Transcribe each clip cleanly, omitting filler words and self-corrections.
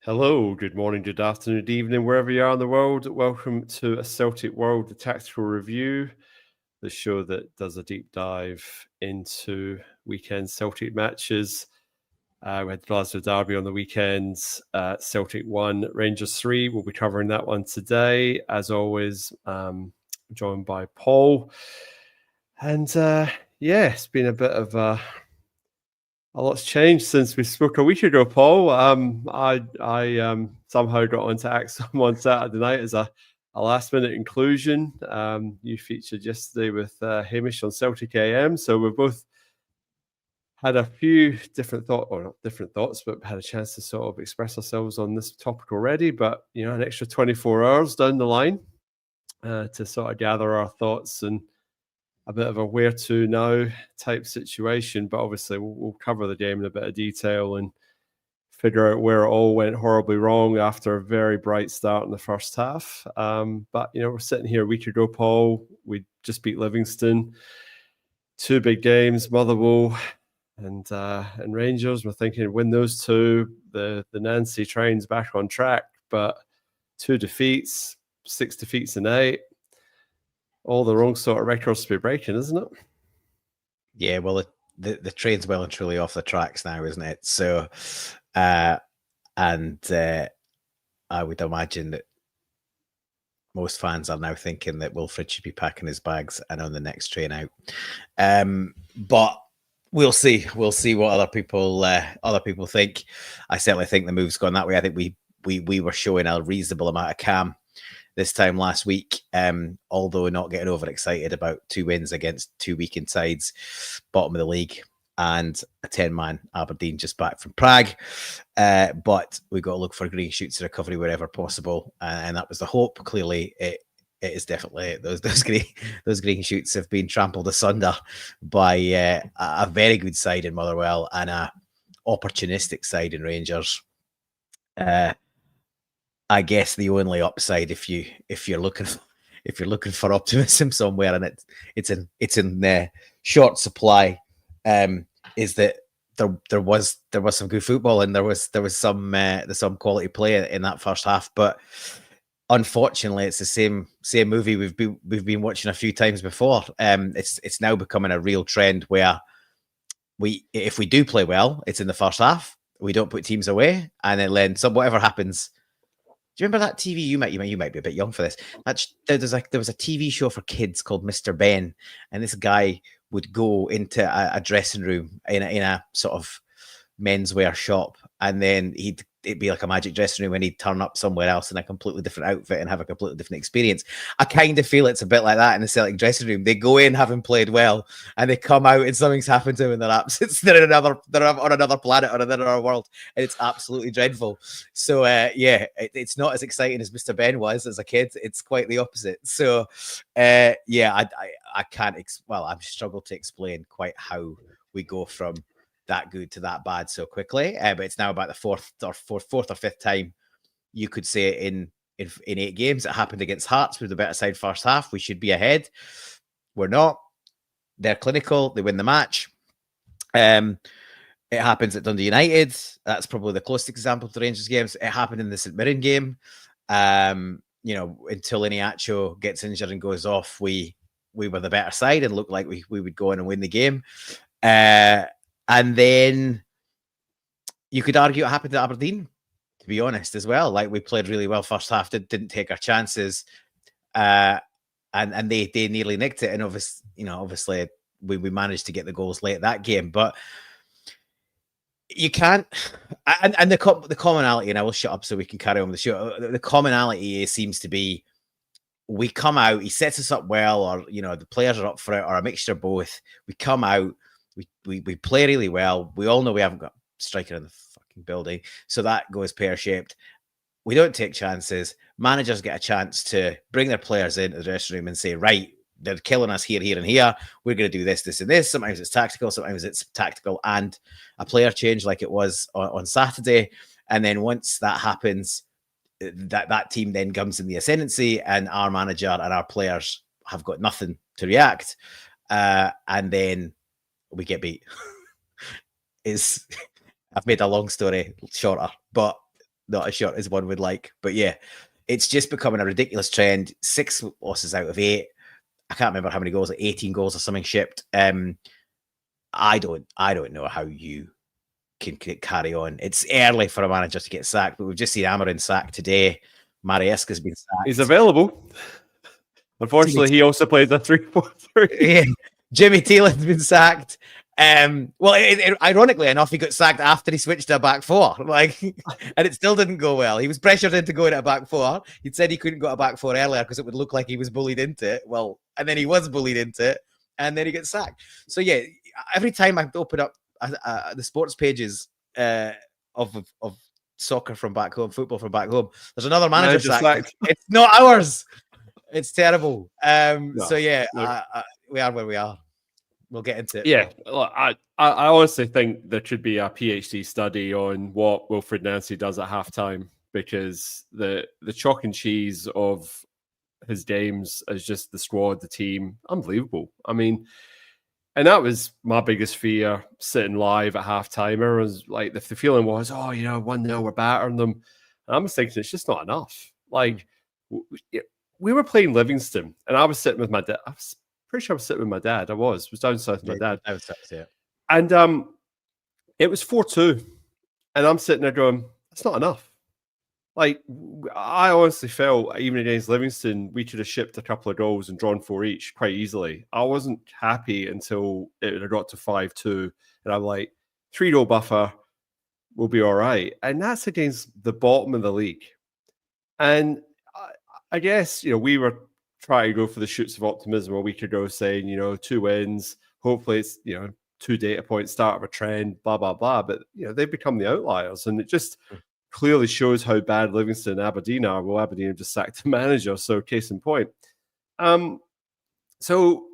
Hello, good morning, good afternoon, good evening, wherever you are in the world. Welcome to a Celtic World Tactical Review, the show that does a deep dive into weekend Celtic matches. We had the Glasgow Derby on the weekends. Celtic 1, Rangers 3. We'll be covering that one today. As always, joined by Paul. And it's been a bit of a lot's changed since we spoke a week ago, Paul. I somehow got on to AXOM on Saturday night as a last-minute inclusion. You featured yesterday with Hamish on Celtic AM, so we've both had a few different thoughts, or not different thoughts, but had a chance to sort of express ourselves on this topic already. But, an extra 24 hours down the line to sort of gather our thoughts and a bit of a where to now type situation, but obviously we'll cover the game in a bit of detail and figure out where it all went horribly wrong after a very bright start in the first half. But we're sitting here a week ago, Paul. We just beat Livingston, 2 big games, Motherwell and Rangers. We're thinking win those 2. The Nancy train's back on track, but 2 defeats, 6 defeats in 8. All the wrong sort of records to be breaking, isn't it? Yeah, well, the train's well and truly off the tracks now, isn't it? So, I would imagine that most fans are now thinking that Wilfried should be packing his bags and on the next train out. But we'll see. We'll see what other people think. I certainly think the move's gone that way. I think we were showing a reasonable amount of calm this time last week, although not getting overexcited about 2 wins against 2 weakened sides, bottom of the league, and a 10-man Aberdeen just back from Prague. But we've got to look for green shoots of recovery wherever possible, and that was the hope. Clearly, it is definitely those green shoots have been trampled asunder by a very good side in Motherwell and a opportunistic side in Rangers. I guess the only upside, if you're looking for optimism somewhere, and it's in short supply, is that there was some good football and there was some quality play in that first half, but unfortunately, it's the same movie we've been watching a few times before. It's now becoming a real trend where if we do play well, it's in the first half. We don't put teams away, and then whatever happens. Do you remember that TV? You might be a bit young for this. There was a TV show for kids called Mr. Ben, and this guy would go into a dressing room in a sort of menswear shop, and then it'd be like a magic dressing room, and he'd turn up somewhere else in a completely different outfit and have a completely different experience. I kind of feel it's a bit like that in the Celtic dressing room. They go in having played well, and they come out and something's happened to them in their absence. They're on another planet or another world, and it's absolutely dreadful. So it's not as exciting as Mr. Ben was as a kid. It's quite the opposite. So I can't. I've struggled to explain quite how we go from that good to that bad so quickly, but it's now about the fourth or fifth time you could say in 8 games. It happened against Hearts with the better side first half. We should be ahead. We're not. They're clinical. They win the match. It happens at Dundee United. That's probably the closest example to the Rangers games. It happened in the St Mirren game. Until Iniacho gets injured and goes off, we were the better side and looked like we would go in and win the game. And then you could argue it happened to Aberdeen, to be honest, as well. Like, we played really well first half, didn't take our chances, and they nearly nicked it. And obviously we managed to get the goals late that game, but you can't. And the commonality, and I will shut up so we can carry on with the show. The commonality seems to be we come out, he sets us up well, or the players are up for it, or a mixture of both. We come out. We play really well. We all know we haven't got a striker in the fucking building, so that goes pear-shaped. We don't take chances. Managers get a chance to bring their players into the dressing room and say, right, they're killing us here, here, and here. We're going to do this, this, and this. Sometimes it's tactical. Sometimes it's tactical and a player change like it was on Saturday. And then once that happens, that team then comes in the ascendancy, and our manager and our players have got nothing to react. And then we get beat. I've made a long story shorter, but not as short as one would like. But yeah, it's just becoming a ridiculous trend. 6 losses out of 8. I can't remember how many goals, like 18 goals or something shipped. I don't know how you can carry on. It's early for a manager to get sacked, but we've just seen Amarin sacked today. Mariesca's been sacked. He's available. Unfortunately, he also plays a 3-4-3. Yeah. Jimmy Teelan's been sacked. Ironically enough, he got sacked after he switched to a back 4. And it still didn't go well. He was pressured into going to a back 4. He'd said he couldn't go to a back 4 earlier because it would look like he was bullied into it. Well, and then he was bullied into it, and then he gets sacked. So yeah, every time I open up the sports pages of soccer from back home, football from back home, there's another manager sacked. It's not ours. It's terrible. So yeah, we are where we are. We'll get into it. Yeah, I honestly think there should be a PhD study on what wilfriednancy does at halftime, because the chalk and cheese of his games as just the squad, the team, unbelievable. I mean, and that was my biggest fear sitting live at halftime. I was like, if the feeling was, 1-0, we're battering them. And I'm thinking it's just not enough. Like, we were playing Livingston, and I was sitting with my dad. I was pretty sure I was sitting with my dad. I was down south with my dad. I was south, yeah. And it was 4-2. And I'm sitting there going, that's not enough. Like, I honestly felt, even against Livingston, we could have shipped a couple of goals and drawn 4 each quite easily. I wasn't happy until it had got to 5-2. And I'm like, 3-goal buffer will be all right. And that's against the bottom of the league. And I guess, we were trying to go for the shoots of optimism a week ago, saying, 2 wins. Hopefully it's, 2 data points, start of a trend, blah, blah, blah. But, they've become the outliers. And it just clearly shows how bad Livingston and Aberdeen are. Well, Aberdeen have just sacked the manager, so case in point. So,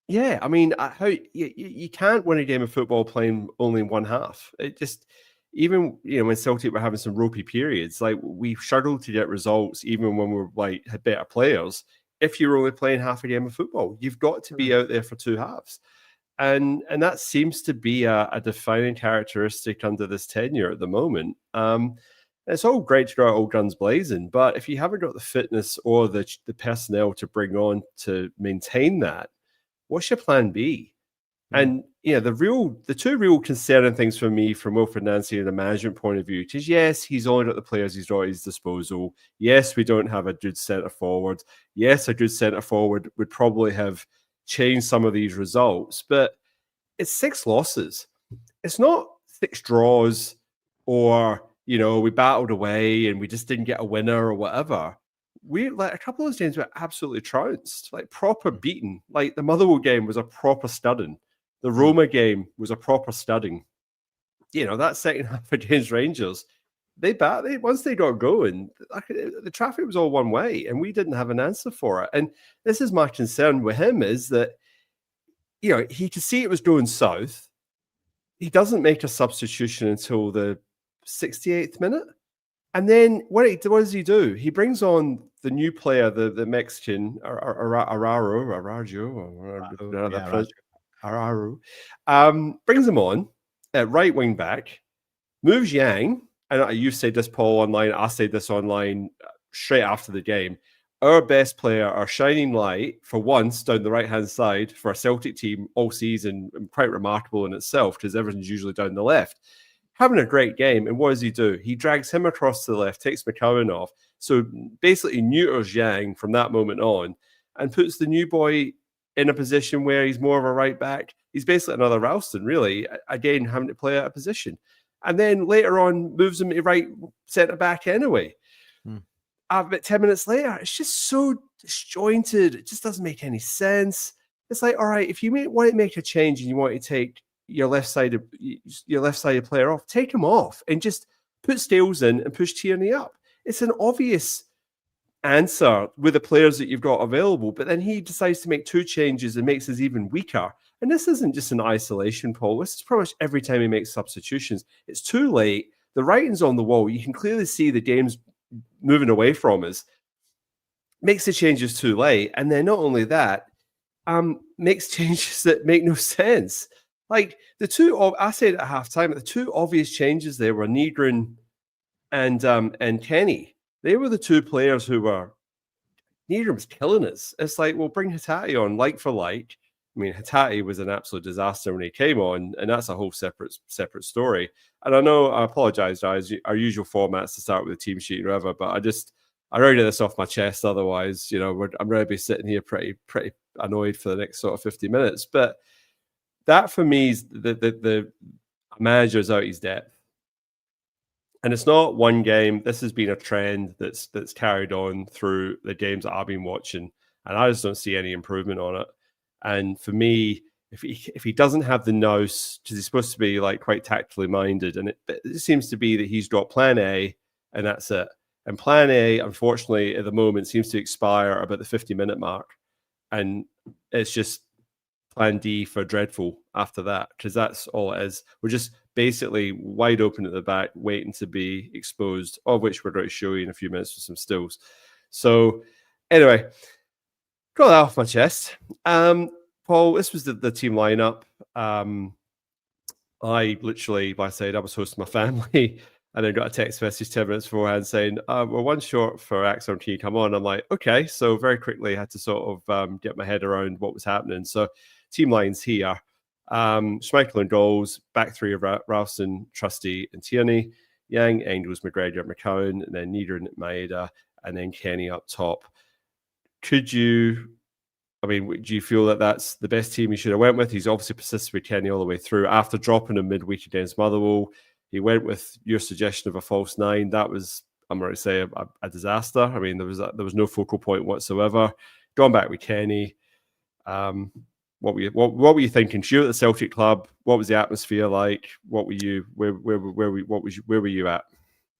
yeah, I mean, how you can't win a game of football playing only in one half. It just, even, when Celtic were having some ropey periods, like, we struggled to get results even when we were, had better players. If you're only playing half a game of football, you've got to be out there for 2 halves. And that seems to be a defining characteristic under this tenure at the moment. It's all great to go out all guns blazing, but if you haven't got the fitness or the personnel to bring on to maintain that, what's your plan B? And the 2 real concerning things for me from wilfriednancy and a management point of view is, yes, he's only got the players he's got at his disposal. Yes, we don't have a good centre forward. Yes, a good centre forward would probably have changed some of these results, but it's 6 losses. It's not 6 draws or, we battled away and we just didn't get a winner or whatever. We, a couple of those games were absolutely trounced, proper beaten. The Motherwell game was a proper studding. The Roma game was a proper studding. That second half against Rangers, once they got going, the traffic was all one way, and we didn't have an answer for it. And this is my concern with him, is that he could see it was going south. He doesn't make a substitution until the 68th minute, and then what does he do? He brings on the new player, the Mexican Araru, brings him on at right wing back, moves Yang. And you said this, Paul, online. I said this online straight after the game. Our best player, our shining light, for once, down the right-hand side for a Celtic team all season, quite remarkable in itself, because everything's usually down the left. Having a great game. And what does he do? He drags him across to the left, takes McCowan off. So basically neuters Yang from that moment on and puts the new boy in a position where he's more of a right back. He's basically another Ralston, really, again, having to play out of position. And then later on, moves him to right centre back anyway. About 10 minutes later, it's just so disjointed. It just doesn't make any sense. It's like, all right, if you want to make a change and you want to take your left-sided player off, take him off and just put Stales in and push Tierney up. It's an obvious answer with the players that you've got available, but then he decides to make 2 changes and makes us even weaker. And this isn't just an isolation, Paul. This is pretty much every time he makes substitutions. It's too late. The writing's on the wall. You can clearly see the game's moving away from us. Makes the changes too late. And then not only that, makes changes that make no sense. I said at halftime, the 2 obvious changes there were Nygren and Kenny. They were the two players who were, neither was killing us. It's like, well, bring Hatate on like for like. I mean, Hatate was an absolute disaster when he came on, and that's a whole separate story. And I know, I apologise, guys. Our usual format's to start with the team sheet and whatever, but I already get this off my chest. Otherwise, I'm going to be sitting here pretty annoyed for the next sort of 50 minutes. But that for me is the manager's out his depth. And it's not one game. This has been a trend that's carried on through the games that I've been watching, and I just don't see any improvement on it. And for me, if he doesn't have the nous, because he's supposed to be like quite tactically minded, and it seems to be that he's got plan A and that's it. And plan A, unfortunately, at the moment seems to expire about the 50-minute mark, and it's just plan D for dreadful after that, because that's all it is. We're just basically wide open at the back, waiting to be exposed, of which we're going to show you in a few minutes with some stills. So anyway, got that off my chest. Paul, this was the team lineup. I literally, like I said, I was hosting my family, and then got a text message 10 minutes beforehand saying, we're one short for Axel, can you come on? I'm like, okay. So very quickly I had to sort of get my head around what was happening. So team lines here. Schmeichel and goals, back three of Ralston, Trusty, and Tierney, Yang, Engels, McGregor, McCowan, and then Nieder and Maeda, and then Kenny up top. Do you feel that that's the best team he should have went with? He's obviously persisted with Kenny all the way through. After dropping him midweek against Motherwell, he went with your suggestion of a false nine. That was, I'm going to say, a disaster. I mean, there was no focal point whatsoever. Going back with Kenny, what were you thinking? You at the Celtic club, what was the atmosphere like? What were you? Where were you at?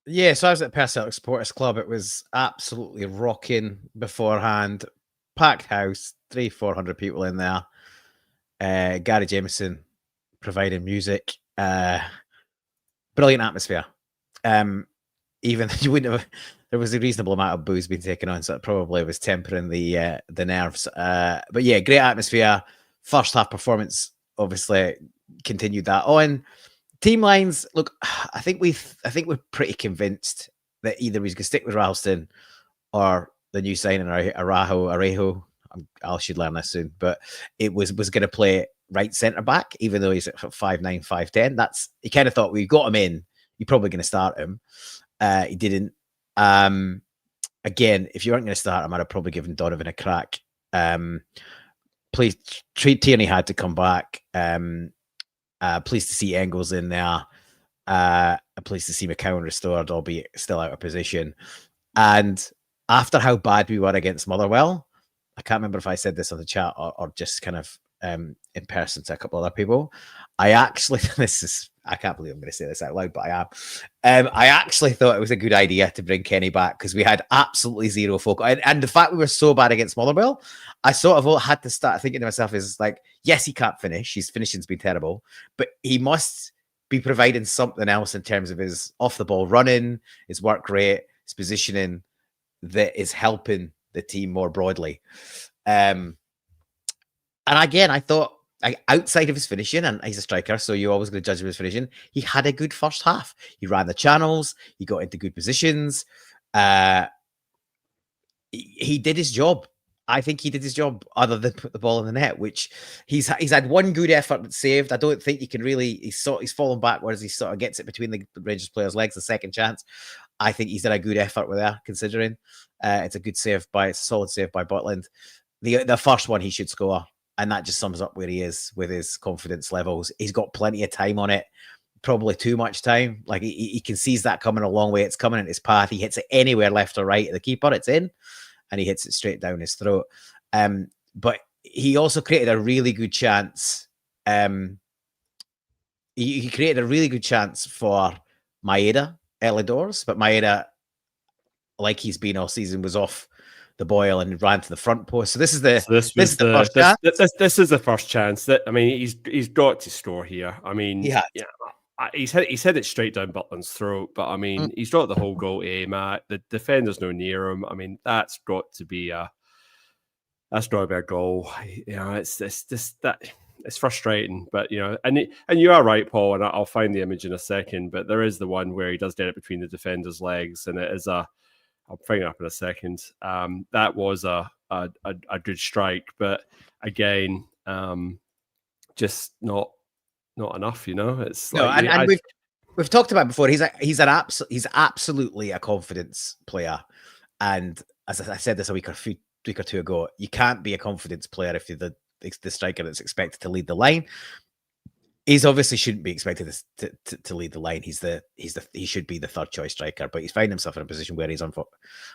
Yeah, so I was at the Celtic Supporters Club. It was absolutely rocking beforehand. Packed house, 300-400 people in there. Gary Jameson providing music. Brilliant atmosphere. Even you wouldn't have. There was a reasonable amount of booze being taken on, so it probably was tempering the nerves. But yeah, great atmosphere. First half performance obviously continued that on. Team lines, look, I think we're pretty convinced that either he's going to stick with Ralston or the new signing Arejo. I should learn this soon, but it was going to play right centre back, even though he's at 5'9", 5'10". That's, he kind of thought, we got him in, you're probably going to start him. He didn't. Again, if you weren't going to start him, I'd have probably given Donovan a crack. Please, Tierney had to come back. Pleased to see Engels in there. Pleased to see McCowan restored, albeit still out of position. And after how bad we were against Motherwell, I can't remember if I said this on the chat or just kind of in person to a couple other people. I actually, I can't believe I'm going to say this out loud, but I am. I actually thought it was a good idea to bring Kenny back because we had absolutely zero focus. And the fact we were so bad against Motherwell, I sort of had to start thinking to myself is like, yes, he can't finish. His finishing's been terrible, but he must be providing something else in terms of his off the ball running, his work rate, his positioning that is helping the team more broadly. And again, I thought, outside of his finishing, and he's a striker, so you're always going to judge him his finishing, he had a good first half. He ran the channels, he got into good positions. He did his job. I think he did his job other than put the ball in the net, which he's had one good effort that's saved. I don't think you can really, he's fallen backwards. He sort of gets it between the Rangers player's legs, the second chance. I think he's done a good effort with that, considering it's a solid save by Butland. The first one he should score, and that just sums up where he is with his confidence levels. He's got plenty of time on it, probably too much time. Like he can see that coming a long way. It's coming in his path. He hits it anywhere left or right of the keeper, it's in, and he hits it straight down his throat. But he also created a really good chance. He created a really good chance for Maeda early doors, but Maeda, like he's been all season, was off the boil and ran to the front post. So this is the first chance that, I mean, he's got to score here. I mean, he's hit it straight down Butland's throat, but I mean, he's got the whole goal to aim at. The defender's no near him. I mean, that's got to be a goal. You know, it's this that it's frustrating. But and you are right, Paul, and I'll find the image in a second. But there is the one where he does get it between the defender's legs, and it is I'll bring it up in a second. That was a good strike, but again, just not enough. It's No, like and we've talked about it before. He's absolutely a confidence player, and as I said this a week or two ago, you can't be a confidence player if you're the striker that's expected to lead the line. He's obviously shouldn't be expected to lead the line. He should be the third choice striker, but he's found himself in a position where he's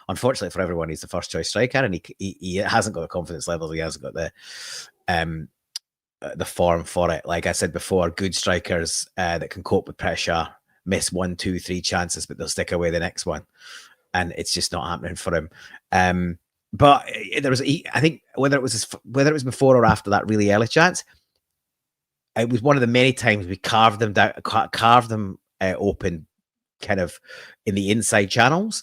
unfortunately for everyone, he's the first choice striker, and he hasn't got the confidence levels. He hasn't got the form for it. Like I said before, good strikers that can cope with pressure miss 1, 2, 3 chances, but they'll stick away the next one, and it's just not happening for him. But there was, I think, whether it was before or after that really early chance, it was one of the many times we carved them open, kind of in the inside channels.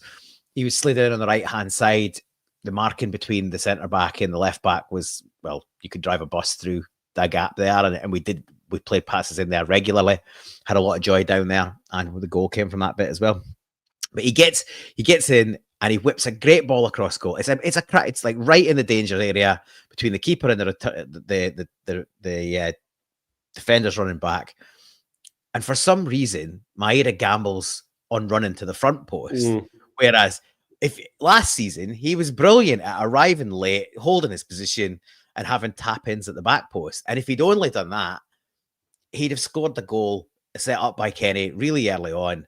He was slid in on the right hand side. The marking between the centre back and the left back was, well, you could drive a bus through that gap there, and we played passes in there regularly. Had a lot of joy down there, and the goal came from that bit as well. But he gets in and he whips a great ball across goal. It's like right in the danger area between the keeper and the defenders running back. And for some reason, Maeda gambles on running to the front post, whereas if last season he was brilliant at arriving late, holding his position, and having tap-ins at the back post. And if he'd only done that, he'd have scored the goal set up by Kenny really early on.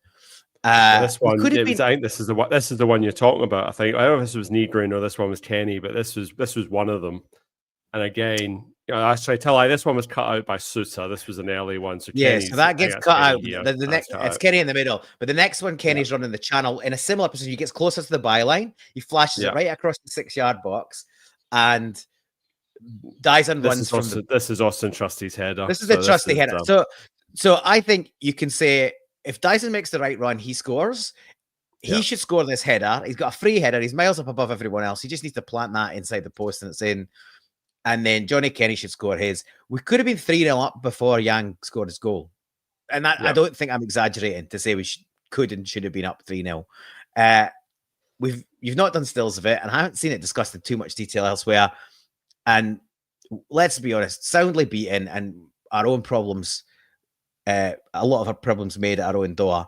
This one, I think this is the one you're talking about. I think I don't know if this was Negrin or this one was Kenny, but this was one of them. And again, actually, this one was cut out by Suter. This was an early one, so so that gets cut out. The next, it's Kenny in the middle, but the next one, Kenny's running the channel in a similar position. He gets closer to the byline. He flashes it right across the 6-yard box, and Dyson runs from this is Austin Trusty's header. This is the Trusty header. So I think you can say if Dyson makes the right run, he scores. He should score this header. He's got a free header. He's miles up above everyone else. He just needs to plant that inside the post, and it's in. And then Johnny Kenny should score his. We could have been 3-0 up before Yang scored his goal. And that, I don't think I'm exaggerating to say we could and should have been up 3-0. You've not done stills of it, and I haven't seen it discussed in too much detail elsewhere. And let's be honest, soundly beaten, and our own problems, a lot of our problems made at our own door.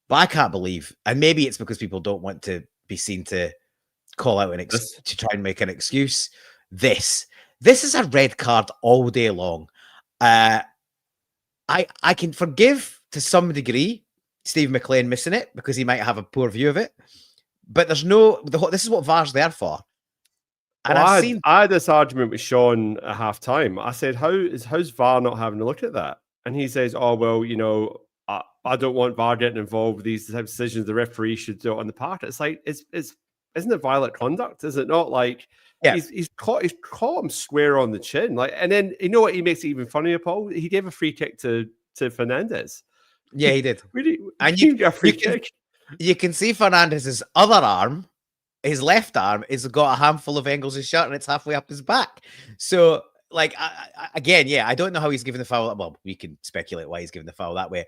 But I can't believe, and maybe it's because people don't want to be seen to call out to try and make an excuse. This is a red card all day long. I can forgive to some degree Steve McLean missing it because he might have a poor view of it. But this is what VAR's there for. And I had this argument with Sean at half time. I said, how's VAR not having a look at that? And he says, oh, well, I don't want VAR getting involved with these types of decisions. The referee should do it on the park. It's like, isn't it violent conduct? Is it not like he's caught him square on the chin? Like, and then you know what? He makes it even funnier, Paul. He gave a free kick to Fernandez. Yeah, he did. Really? And you get a free kick. You can see Fernandez's other arm. His left arm has got a handful of Engels' shirt, and it's halfway up his back. So, like, I don't know how he's given the foul. Well, we can speculate why he's given the foul that way,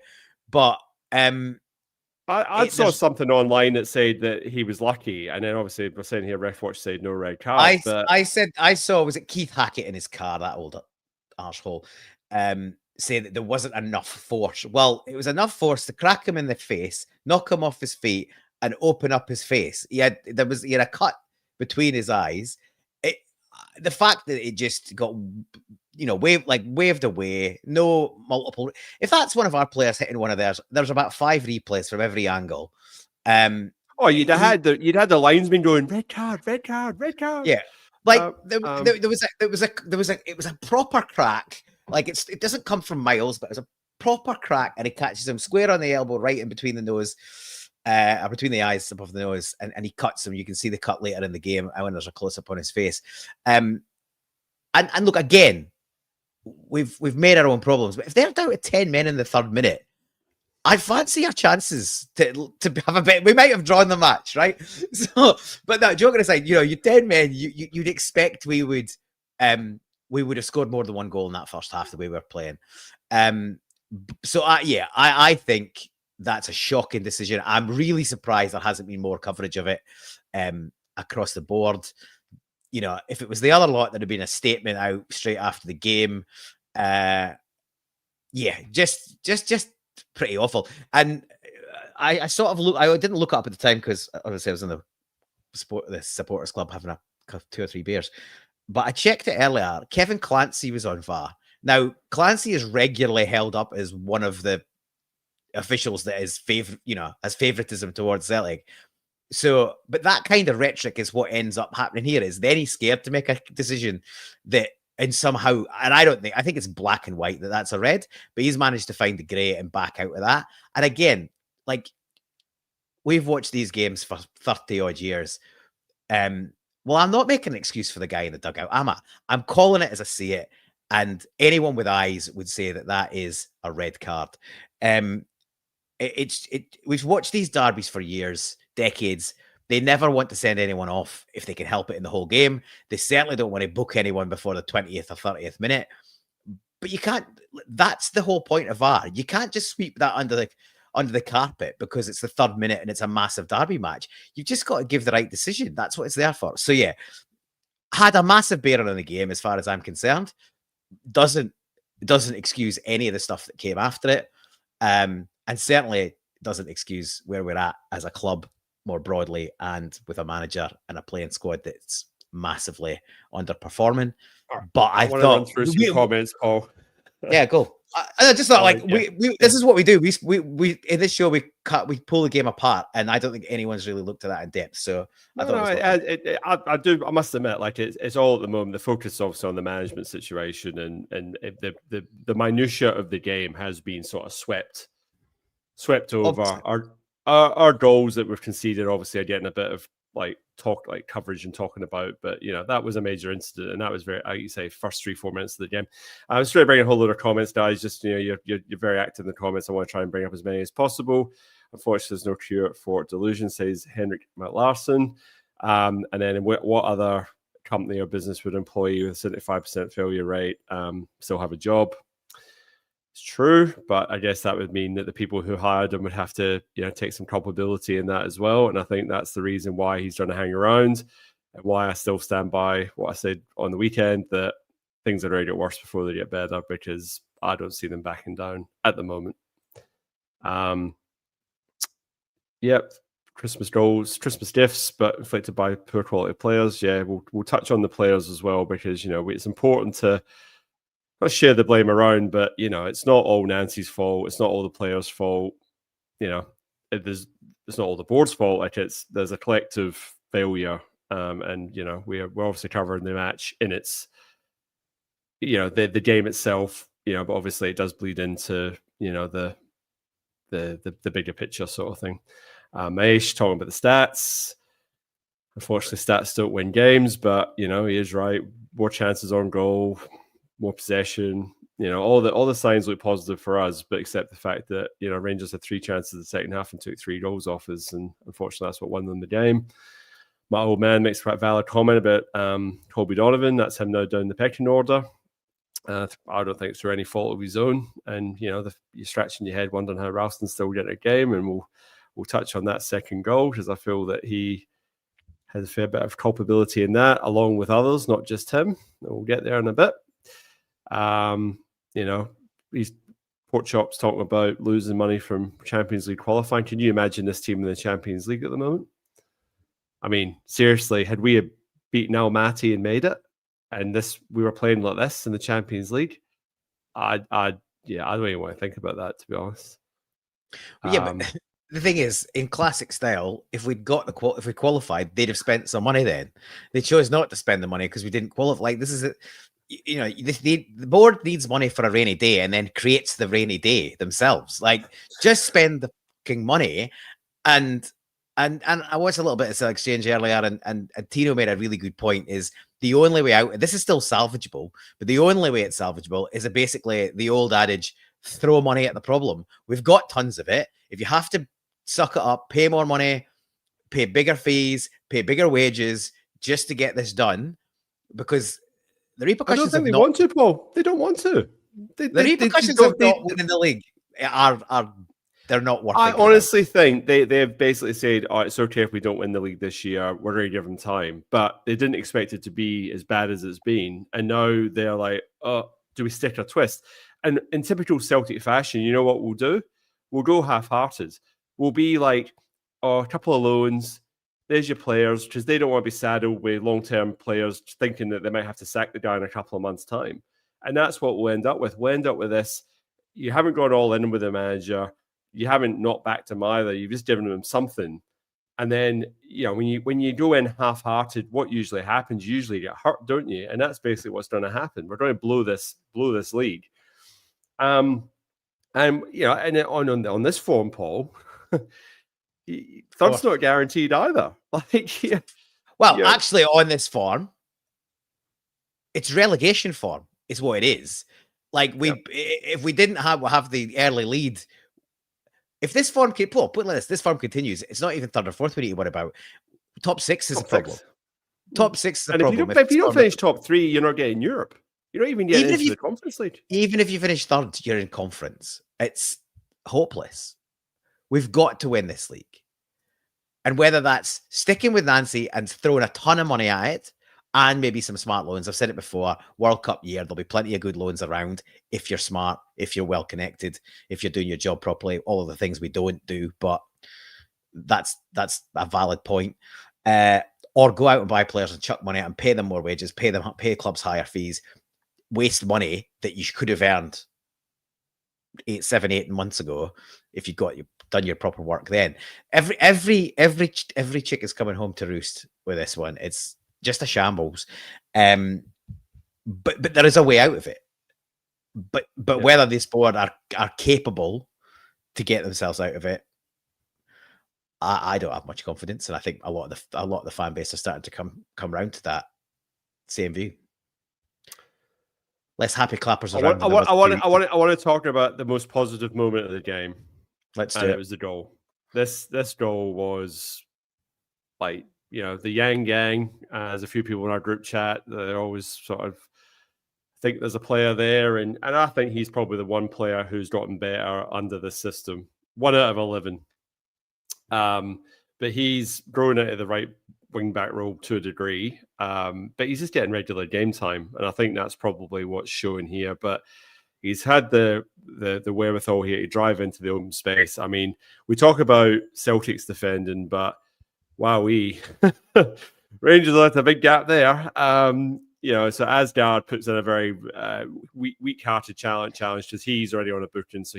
but I saw something online that said that he was lucky, and then obviously we're saying here, Ref Watch said no red card. I saw was it Keith Hackett in his car, that old arsehole, say that there wasn't enough force. Well, it was enough force to crack him in the face, knock him off his feet, and open up his face. He had a cut between his eyes. The fact that it just got waved away, no multiple. If that's one of our players hitting one of theirs, there's about 5 replays from every angle. You'd had the linesman going red card. Yeah, it was a proper crack. Like it doesn't come from miles, but it was a proper crack, and he catches him square on the elbow, right in between the nose. Between the eyes above the nose, and he cuts him. You can see the cut later in the game when there's a close up on his face. And look, again, we've made our own problems, but if they're down to 10 men in the 3rd minute, I fancy our chances to have a bit. We might have drawn the match, right? So, but no, joking aside, you 10 men, you'd expect we would we would have scored more than one goal in that first half the way we were playing. So I think that's a shocking decision. I'm really surprised there hasn't been more coverage of it across the board. You know, if it was the other lot, there'd have been a statement out straight after the game. Just pretty awful. And I sort of I didn't look up at the time because obviously I was in the supporters club having a 2 or 3 beers. But I checked it earlier. Kevin Clancy was on VAR. Now, Clancy is regularly held up as one of the officials that is has favoritism towards Celtic. So, but that kind of rhetoric is what ends up happening here. Is then he's scared to make a decision that, and somehow, and I think it's black and white that's a red, but he's managed to find the grey and back out of that. And again, like, we've watched these games for 30 odd years. Well, I'm not making an excuse for the guy in the dugout, am I? I'm calling it as I see it. And anyone with eyes would say that is a red card. We've watched these derbies for years, decades. They never want to send anyone off if they can help it in the whole game. They certainly don't want to book anyone before the 20th or 30th minute. But you can't. That's the whole point of VAR. You can't just sweep that under the carpet because it's the 3rd minute and it's a massive derby match. You've just got to give the right decision. That's what it's there for. So yeah, had a massive bearing on the game as far as I'm concerned. Doesn't excuse any of the stuff that came after it. And certainly doesn't excuse where we're at as a club more broadly and with a manager and a playing squad that's massively underperforming. But I thought run through some comments, Paul. Yeah, go. I just thought this is what we do. We in this show we pull the game apart, and I don't think anyone's really looked at that in depth. So I must admit, like it's all at the moment. The focus obviously on the management situation, and the minutia of the game has been sort of swept over. Our goals that we've conceded obviously are getting a bit of coverage and talking about, but that was a major incident, and that was very, you say, first 3-4 minutes of the game. I was trying to bring a whole load of comments, guys. Just you're very active in the comments. I want to try and bring up as many as possible. Unfortunately, there's no cure for delusion, says Henrik McLarson. And then what other company or business would employ you with a 75% failure rate still have a job? It's true, but I guess that would mean that the people who hired him would have to, take some culpability in that as well. And I think that's the reason why he's trying to hang around, and why I still stand by what I said on the weekend, that things are going to get worse before they get better, because I don't see them backing down at the moment. Yep, Christmas goals, Christmas gifts, but inflicted by poor quality players. Yeah, we'll touch on the players as well, because it's important to not share the blame around, but it's not all Nancy's fault. It's not all the players' fault. It's not all the board's fault. Like, there's a collective failure, and we're obviously covering the match in its the game itself. But obviously it does bleed into the bigger picture sort of thing. Maesh talking about the stats. Unfortunately, stats don't win games, but he is right. More chances on goal, more possession, all the signs look positive for us, but except the fact that Rangers had 3 chances in the second half and took 3 goals off us, and unfortunately that's what won them the game. My old man makes a quite valid comment about Colby Donovan. That's him now down the pecking order. I don't think it's through any fault of his own, and you're scratching your head wondering how Ralston's still getting a game, and we'll touch on that second goal, because I feel that he has a fair bit of culpability in that, along with others, not just him. We'll get there in a bit. These pork chops talking about losing money from Champions League qualifying. Can you imagine this team in the Champions League at the moment? I mean, seriously, had we beaten Almaty and made it, and we were playing like this in the Champions League, I don't even want to think about that, to be honest. But the thing is, in classic style, if we qualified, they'd have spent some money. Then they chose not to spend the money because we didn't qualify. Like, this is the board needs money for a rainy day and then creates the rainy day themselves. Like, just spend the fucking money. And I watched a little bit of Celtic Exchange earlier, and Tino made a really good point. Is the only way out, this is still salvageable, but the only way it's salvageable is basically the old adage: throw money at the problem. We've got tons of it. If you have to suck it up, pay more money, pay bigger fees, pay bigger wages just to get this done, because the I don't repercussions think of they not want to, Paul. They don't want to. the repercussions of not winning the league are they're not worth. I honestly think they've basically said, "Oh, it's okay if we don't win the league this year. We're going to give them time," but they didn't expect it to be as bad as it's been, and now they're like, "Oh, do we stick a twist?" And in typical Celtic fashion, you know what we'll do? We'll go half-hearted. We'll be like, "Oh, a couple of loans. There's your players," because they don't want to be saddled with long-term players thinking that they might have to sack the guy in a couple of months' time, and that's what we'll end up with. We'll end up with this. You haven't gone all in with the manager. You haven't not backed him either. You've just given him something. And then, when you go in half-hearted, what usually happens? You usually get hurt, don't you? And that's basically what's going to happen. We're going to blow this league. And on this form, Paul, third's not guaranteed either. Actually, on this form, it's relegation form. Is what it is. Like if we didn't have the early lead. If this form this form continues, it's not even third or fourth we need to worry about. Top six is a problem. Top six is a problem. If you don't finish top three, you're not getting Europe. You don't even get into the Conference League. Even if you finish third, you're in conference. It's hopeless. We've got to win this league. And whether that's sticking with Nancy and throwing a ton of money at it, and maybe some smart loans. I've said it before, World Cup year, there'll be plenty of good loans around if you're smart, if you're well connected, if you're doing your job properly, all of the things we don't do, but that's a valid point. Or go out and buy players and chuck money out and pay them more wages, pay clubs higher fees, waste money that you could have earned 8 months ago if you'd done your proper work then. Every chick is coming home to roost with this one. It's just a shambles. But there is a way out of it. But whether this board are capable to get themselves out of it, I don't have much confidence, and I think a lot of the fan base are starting to come round to that same view. Less happy clappers around. I want to talk about the most positive moment of the game. Let's do it. It was the goal. This goal was like, the Yang gang, as a few people in our group chat, they're always sort of think there's a player there, and I think he's probably the one player who's gotten better under the system. 1 out of 11. But he's grown out of the right wing back role to a degree. But he's just getting regular game time, and I think that's probably what's showing here. But he's had the wherewithal here to drive into the open space. I mean, we talk about Celtic's defending, but wowee, Rangers left a big gap there. So Asgard puts in a very weak-hearted challenge because he's already on a booking. So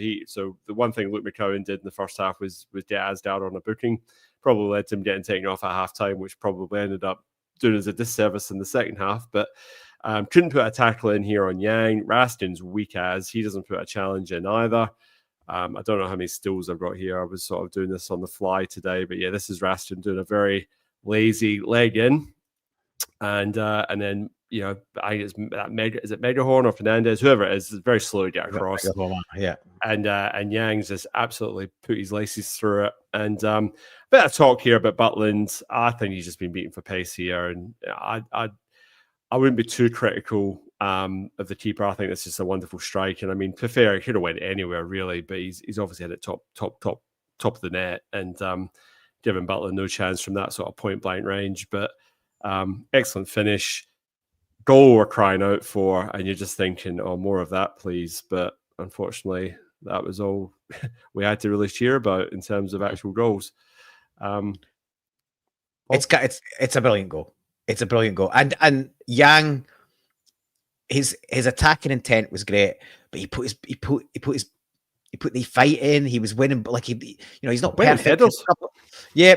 the one thing Luke McCowan did in the first half was get Asgard on a booking. Probably led to him getting taken off at halftime, which probably ended up doing us a disservice in the second half. But couldn't put a tackle in here on Yang. Raston's weak as he doesn't put a challenge in either. I don't know how many stills I've got here. I was sort of doing this on the fly today, but yeah, this is Raston doing a very lazy leg in, and then I think is it Megahorn or Fernandez, whoever it is very slow to get across. Yeah, and Yang's just absolutely put his laces through it. And a bit of talk here about Butland. I think he's just been beaten for pace here, and I wouldn't be too critical of the keeper. I think this is a wonderful strike, and I mean, to be fair, he could have went anywhere really, but he's obviously had it top of the net, and giving Butler no chance from that sort of point blank range. But excellent finish, goal we're crying out for, and you're just thinking, oh, more of that, please. But unfortunately, that was all we had to really cheer about in terms of actual goals. It's a brilliant goal. It's a brilliant goal, and Yang. His attacking intent was great, but he put the fight in. He was winning, but he's not perfect. Yeah,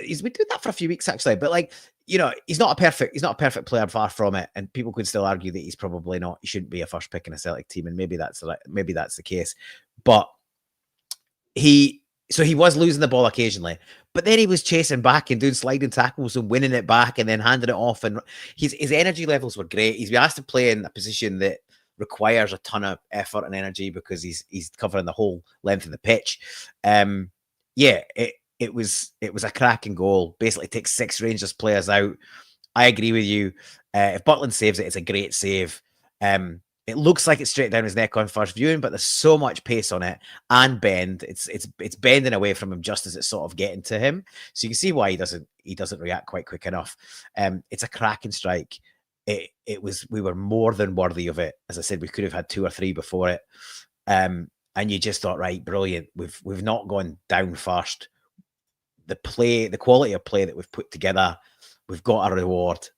he's been doing that for a few weeks actually. But he's not a perfect player, far from it. And people could still argue that he's probably not. He shouldn't be a first pick in a Celtic team, and maybe that's the case. But he was losing the ball occasionally, but then he was chasing back and doing sliding tackles and winning it back and then handing it off. And his energy levels were great. He's been asked to play in a position that requires a ton of effort and energy because he's covering the whole length of the pitch. It was a cracking goal. Basically takes 6 Rangers players out. I agree with you. If Butland saves it, it's a great save. It looks like it's straight down his neck on first viewing, but there's so much pace on it and bend. It's bending away from him just as it's sort of getting to him. So you can see why he doesn't react quite quick enough. It's a cracking strike. We were more than worthy of it. As I said, we could have had 2 or 3 before it. And you just thought, right, brilliant. We've not gone down first. The quality of play that we've put together, we've got a reward.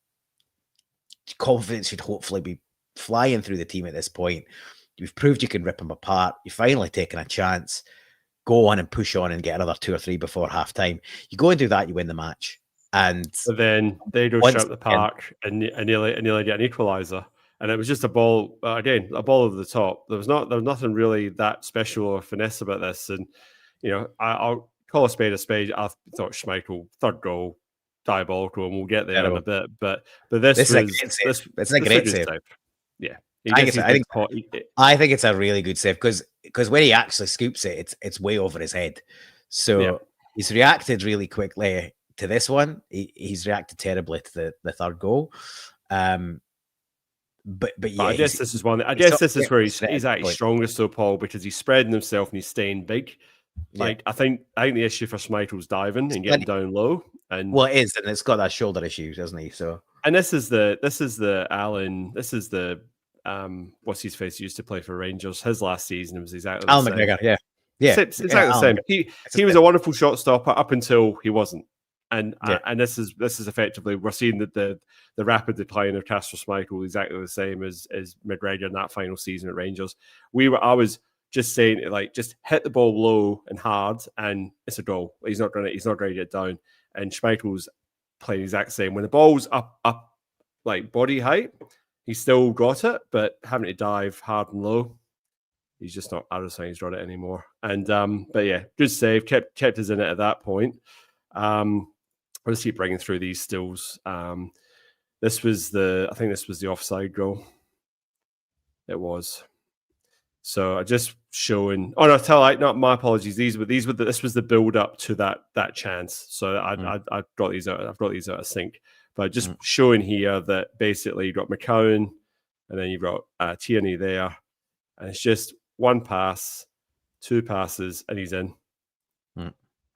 Confidence should hopefully be flying through the team at this point. You've proved you can rip them apart. You've finally taken a chance. Go on and push on and get another 2 or 3 before halftime. You go and do that, you win the match. And but then they don't shut the park and nearly get an equaliser. And it was just a ball, again, a ball over the top. There was nothing really that special or finesse about this. And, I'll call a spade a spade. I thought Schmeichel, third goal, diabolical, and we'll get there in a bit. But this was a great save. Yeah. I think it's a really good save because when he actually scoops it, it's way over his head. So he's reacted really quickly to this one. He's reacted terribly to the third goal. But yeah, I guess this is one. I guess this is where he's actually strongest, though, Paul, because he's spreading himself and he's staying big. Like I think the issue for Schmeichel's diving and getting down low, and it is, and it's got that shoulder issue, doesn't he? So, and this is the what's his face used to play for Rangers. His last season was exactly Alan McGregor. Yeah. It's exactly the same. He was a wonderful shot stopper up until he wasn't. And this is effectively, we're seeing that the rapid decline of Kasper Schmeichel exactly the same as McGregor in that final season at Rangers. I was just saying, just hit the ball low and hard, and it's a goal. He's not going to get down. And Schmeichel's playing the exact same. When the ball's up like body height, he's still got it, but having to dive hard and low, he's just not. I don't think he's got it anymore. And but yeah, good save. Kept us in it at that point. I'll just keep bringing through these stills. This was the offside goal. It was. So I just showing. Oh no, not my apologies. This was the build up to that chance. So I've got these out. I've got these out of sync. But just showing here that basically you've got McCowan, and then you've got Tierney there, and it's just one pass, 2 passes, and he's in.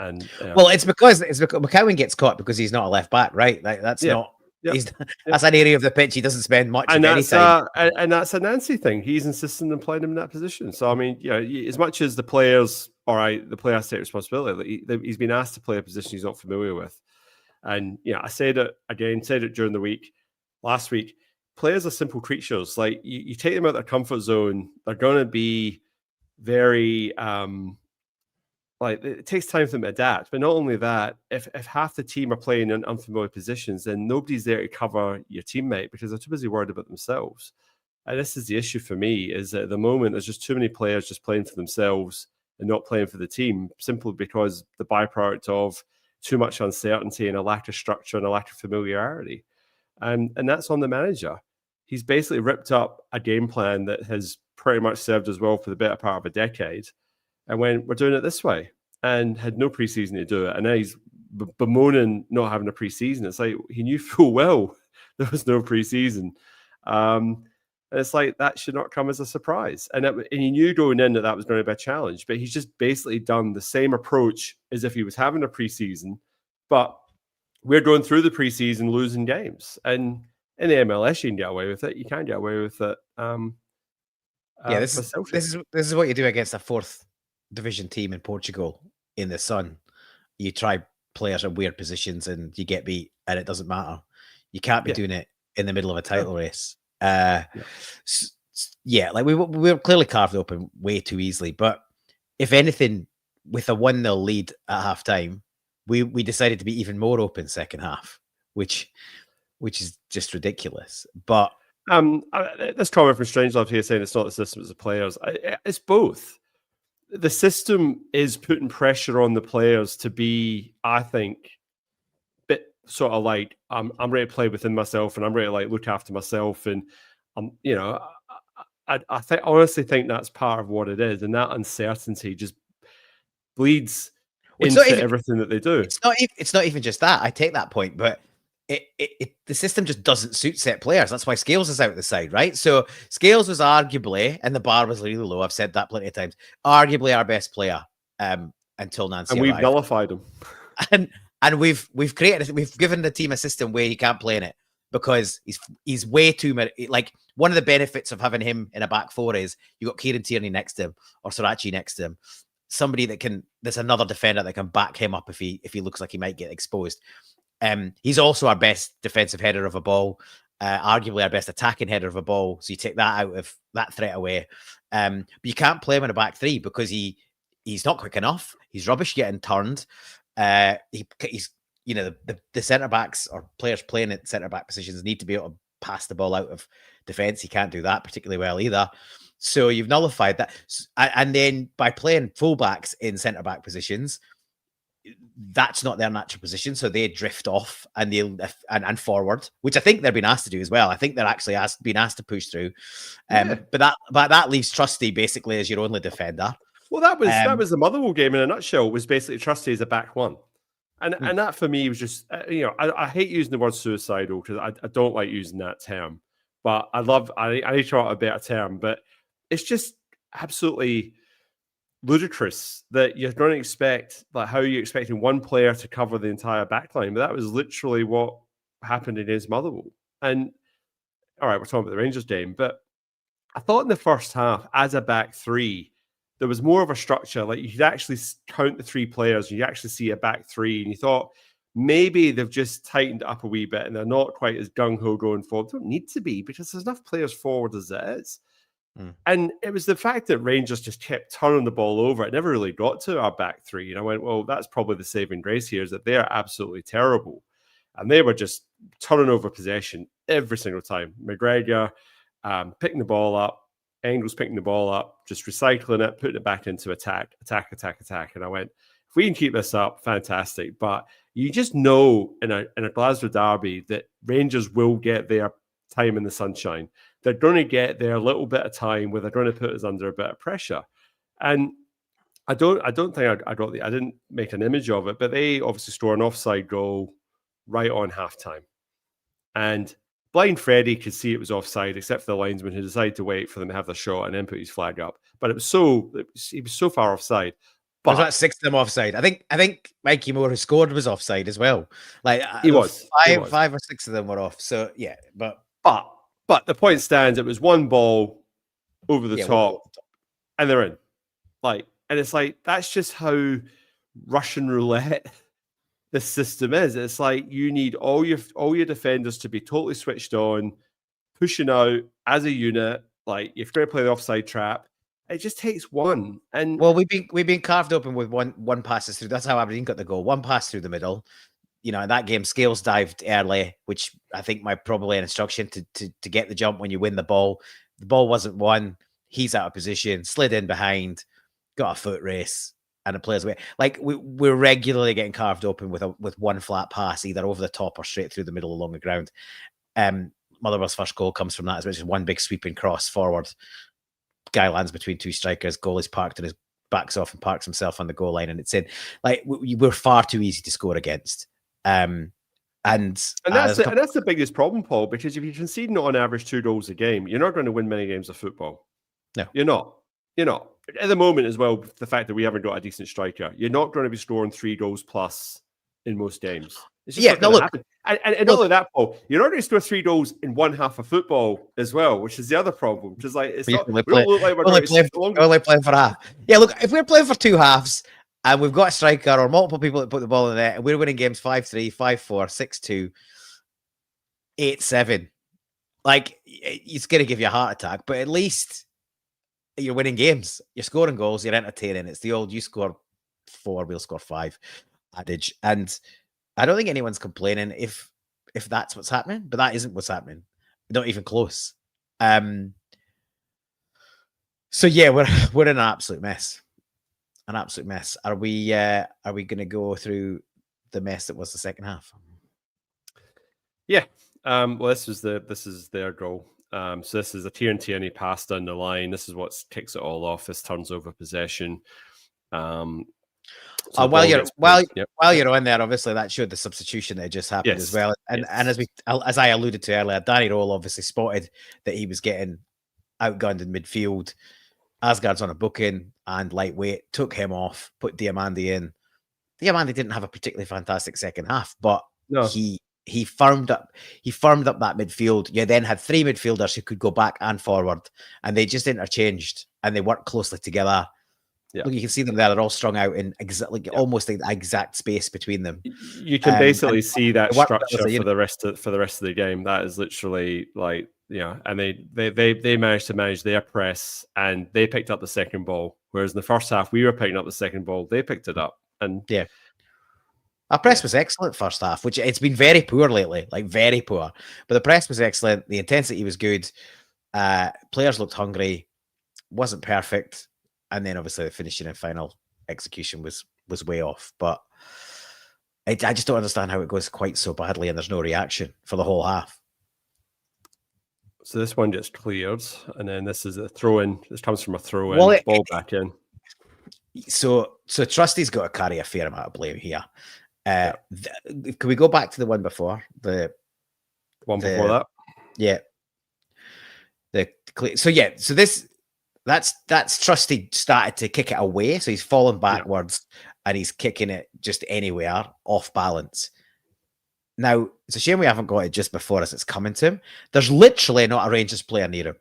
And it's because McCowan gets caught because he's not a left back, right? That's not. That's an area of the pitch he doesn't spend much of any time. And that's a Nancy thing. He's insisting on playing him in that position. So I mean, as much as the players, all right, the player has to take responsibility. He's been asked to play a position he's not familiar with. And I said it during the week. Last week, players are simple creatures. Like you take them out of their comfort zone, they're going to be very it takes time for them to adapt. But not only that, if half the team are playing in unfamiliar positions, then nobody's there to cover your teammate because they're too busy worried about themselves. And this is the issue for me, is that at the moment there's just too many players just playing for themselves and not playing for the team, simply because the byproduct of too much uncertainty and a lack of structure and a lack of familiarity. And that's on the manager. He's basically ripped up a game plan that has pretty much served us well for the better part of a decade. And when we're doing it this way, and had no preseason to do it, and now he's bemoaning not having a preseason. It's like he knew full well there was no preseason. And it's like that should not come as a surprise. And he knew going in that was going to be a challenge, but he's just basically done the same approach as if he was having a preseason. But we're going through the preseason losing games, and in the MLS you can get away with it. You can't get away with it. This is what you do against a 4th division team in Portugal in the sun. You try players in weird positions and you get beat, and it doesn't matter. You can't be doing it in the middle of a title race. We were clearly carved open way too easily. But if anything, with a 1-0 lead at half time, we decided to be even more open second half, which is just ridiculous. But this comment from Strangelove here saying it's not the system, it's the players. It's both. The system is putting pressure on the players to be, I think, bit sort of like I'm ready to play within myself, and I'm ready to look after myself, and I honestly think that's part of what it is, and that uncertainty just bleeds into everything that they do. It's not even just that. I take that point, but the system just doesn't suit set players. That's why Scales is out the side, right? So Scales was arguably, and the bar was really low. I've said that plenty of times. Arguably our best player until Nancy and we've arrived. nullified him. And we've given the team a system where he can't play in it because he's way too many. Like, one of the benefits of having him in a back four is you got Kieran Tierney next to him or Sorachi next to him. Somebody there's another defender that can back him up if he looks like he might get exposed. He's also our best defensive header of a ball, arguably our best attacking header of a ball. So you take that out of that threat away. But you can't play him in a back three because he's not quick enough. He's rubbish getting turned. He's the centre backs or players playing at centre back positions need to be able to pass the ball out of defence. He can't do that particularly well either. So you've nullified that, and then by playing fullbacks in centre back positions, that's not their natural position, so they drift off and forward, which I think they're being asked to do as well. I think they're actually being asked to push through, but that leaves Trusty basically as your only defender. Well, that was the Motherwell game in a nutshell. Was basically Trusty as a back one, and that for me was just I hate using the word suicidal because I don't like using that term, but I need to write a better term, but it's just absolutely ludicrous that you're going to expect, like, how you're expecting one player to cover the entire backline, but that was literally what happened against Motherwell. And all right, we're talking about the Rangers game, but I thought in the first half, as a back three, there was more of a structure. Like, you could actually count the three players, and you actually see a back three, and you thought maybe they've just tightened up a wee bit, and they're not quite as gung-ho going forward. They don't need to be, because there's enough players forward as it is. And it was the fact that Rangers just kept turning the ball over. It never really got to our back three. And I went, well, that's probably the saving grace here, is that they're absolutely terrible. And they were just turning over possession every single time. McGregor picking the ball up, Engels picking the ball up, just recycling it, putting it back into attack. And I went, if we can keep this up, fantastic. But you just know in a Glasgow derby that Rangers will get their time in the sunshine. They're going to get their little bit of time where they're going to put us under a bit of pressure. And I don't think I didn't make an image of it, but they obviously score an offside goal right on halftime. And blind Freddie could see it was offside, except for the linesman who decided to wait for them to have the shot and then put his flag up. But he was so far offside. But there's about 6 of them offside. I think Mikey Moore, who scored, was offside as well. Like, he was. Five or 6 of them were off. So yeah, But the point stands, it was one ball over the top, and they're in. Like, and it's like, that's just how Russian roulette the system is. It's like, you need all your defenders to be totally switched on, pushing out as a unit. Like, if you're going to play the offside trap, it just takes one. And well, we've been carved open with one passes through. That's how Aberdeen got the goal. One pass through the middle. In that game, Scales dived early, which I think might probably an instruction to get the jump when you win the ball. The ball wasn't won. He's out of position, slid in behind, got a foot race, and the player's away. Like, we're regularly getting carved open with one flat pass, either over the top or straight through the middle along the ground. Motherwell's first goal comes from that, which is one big sweeping cross forward. Guy lands between two strikers. Goalie's parked and his backs off and parks himself on the goal line, and it's in. Like, we're far too easy to score against. And that's the biggest problem, Paul, because if you're conceding on average 2 goals a game, you're not going to win many games of football. No, you're not. At the moment as well, the fact that we haven't got a decent striker, you're not going to be scoring 3 goals plus in most games. It's just not going to happen. And not only that, Paul, you're not going to score 3 goals in one half of football as well, which is the other problem. Because, like, we don't look like we're only playing for half. Yeah, look, if we're playing for 2 halves, and we've got a striker or multiple people that put the ball in the net, and we're winning games 5-3, 5-4, 6-2, 8-7. Like, it's going to give you a heart attack, but at least you're winning games. You're scoring goals. You're entertaining. It's the old, you score 4, we'll score 5 adage. And I don't think anyone's complaining if that's what's happening, but that isn't what's happening. Not even close. So yeah, we're in an absolute mess. An absolute mess. Are we going to go through the mess that was the second half? Yeah. Well, this is their goal. So this is a Tierney pass down the line. This is what kicks it all off. This turns over possession. So the while ball you're gets played. Yep. while you're on there, obviously that showed the substitution that had just happened as well. And as I alluded to earlier, Danny Rowell obviously spotted that he was getting outgunned in midfield. Asgard's on a booking and lightweight, took him off, put Diamandi in. Diamandi didn't have a particularly fantastic second half, but he firmed up that midfield. You then had three midfielders who could go back and forward, and they just interchanged and they worked closely together. Yeah. Look, you can see them there. They're all strung out in almost like the exact space between them. You can basically see that structure for the rest of the game. That is literally like, and they managed to manage their press, and they picked up the second ball. Whereas in the first half, we were picking up the second ball. They picked it up, and our press was excellent first half, which it's been very poor lately, like very poor. But the press was excellent. The intensity was good. Players looked hungry. Wasn't perfect. And then obviously the finishing and final execution was way off. But I just don't understand how it goes quite so badly and there's no reaction for the whole half. So this one gets cleared, and then this is a throw-in. This comes from a throw-in, ball back in. So Trusty's got to carry a fair amount of blame here. Can we go back to the one before? The one before that? Yeah. So that's Trusty started to kick it away. So he's fallen backwards and he's kicking it just anywhere off balance. Now, it's a shame we haven't got it just before us. It's coming to him. There's literally not a Rangers player near him.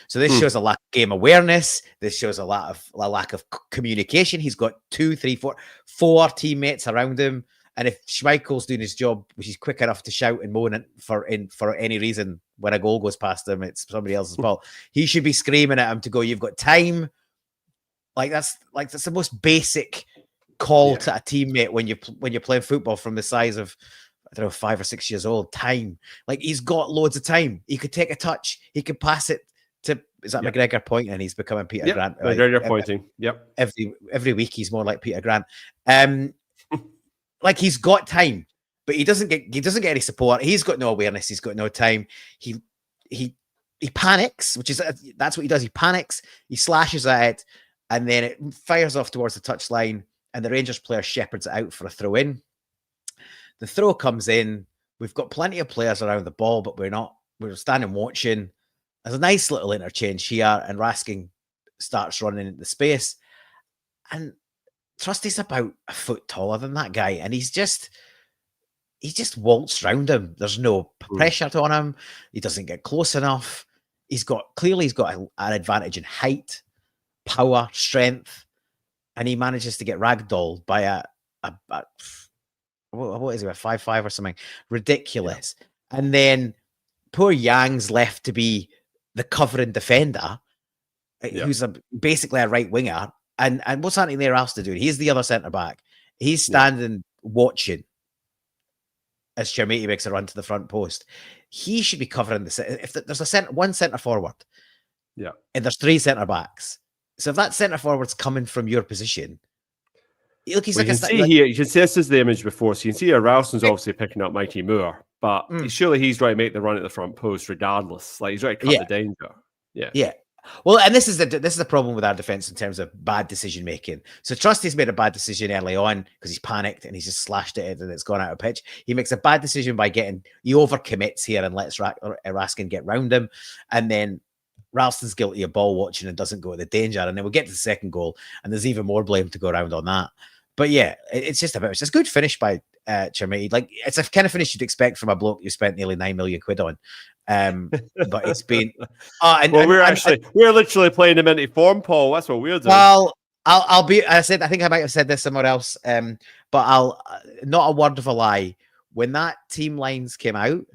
So this shows a lack of game awareness. This shows a lack of communication. He's got 4 teammates around him. And if Schmeichel's doing his job, which he's quick enough to shout and moan for any reason when a goal goes past him, it's somebody else's fault. He should be screaming at him to go, "You've got time." That's the most basic call to a teammate when you're playing football from the size of, I don't know, 5 or 6 years old. Time. Like, he's got loads of time. He could take a touch. He could pass it to, is that McGregor pointing? And he's becoming Peter Grant. McGregor pointing. Yep. Every week he's more like Peter Grant. Like, he's got time, but he doesn't get any support. He's got no awareness. He's got no time. He panics, that's what he does. He panics. He slashes at it, and then it fires off towards the touchline, and the Rangers player shepherds it out for a throw in. The throw comes in. We've got plenty of players around the ball, but we're standing watching. There's a nice little interchange here, and Raskin starts running into the space, and Trusty's about a foot taller than that guy, and he's just waltzed round him. There's no pressure on him. He doesn't get close enough. He's got an advantage in height, power, strength, and he manages to get ragdolled by a what is it, a 5'5" or something ridiculous. Yeah. And then poor Yang's left to be the covering defender, who's basically a right winger. And what's happening there else to do? He's the other centre back. He's standing watching as Chermati makes a run to the front post. He should be covering if there's one centre forward, and there's 3 centre backs. So if that centre forward's coming from your position, look, he's you can see this is the image before. So you can see Ralston's obviously picking up Mikey Moore, but surely he's right to make the run at the front post regardless. Like, he's right to cut the danger. Yeah. Well, and this is the problem with our defense in terms of bad decision making. So Trusty's made a bad decision early on because he's panicked and he's just slashed it and it's gone out of pitch. He makes a bad decision by he overcommits here and lets Raskin get round him, and then Ralston's guilty of ball watching and doesn't go to the danger. And then we get to the second goal, and there's even more blame to go around on that. But yeah, it's just a good finish by Chermati. Like, it's a kind of finish you'd expect from a bloke you spent nearly 9 million quid on. But it's been we're literally playing him into form, Paul. That's what we're doing. Well, I think I might have said this somewhere else, but I'll not a word of a lie. When that team lines came out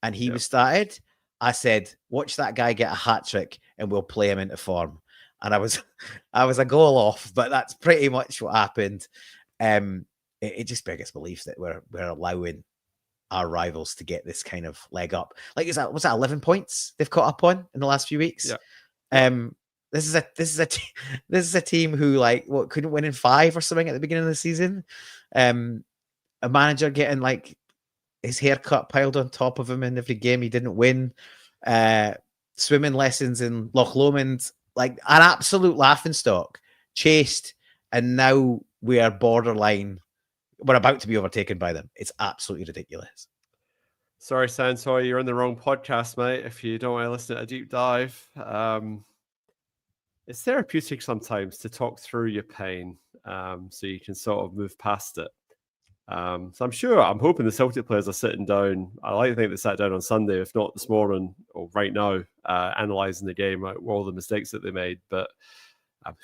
and he was started, I said, watch that guy get a hat trick and we'll play him into form. And I was a goal off, but that's pretty much what happened. It just beggars belief that we're allowing our rivals to get this kind of leg up. Like, was that 11 points they've caught up on in the last few weeks? Yeah. This is a team who couldn't win in 5 or something at the beginning of the season. A manager getting his haircut piled on top of him in every game he didn't win. Swimming lessons in Loch Lomond, like an absolute laughingstock, chased, and now we are borderline. We're about to be overtaken by them. It's absolutely ridiculous. Sorry, Santoy, you're on the wrong podcast, mate. If you don't want to listen to a deep dive, it's therapeutic sometimes to talk through your pain, so you can sort of move past it. So I'm hoping the Celtic players are sitting down. I like to think they sat down on Sunday, if not this morning or right now, analysing the game, like all the mistakes that they made. But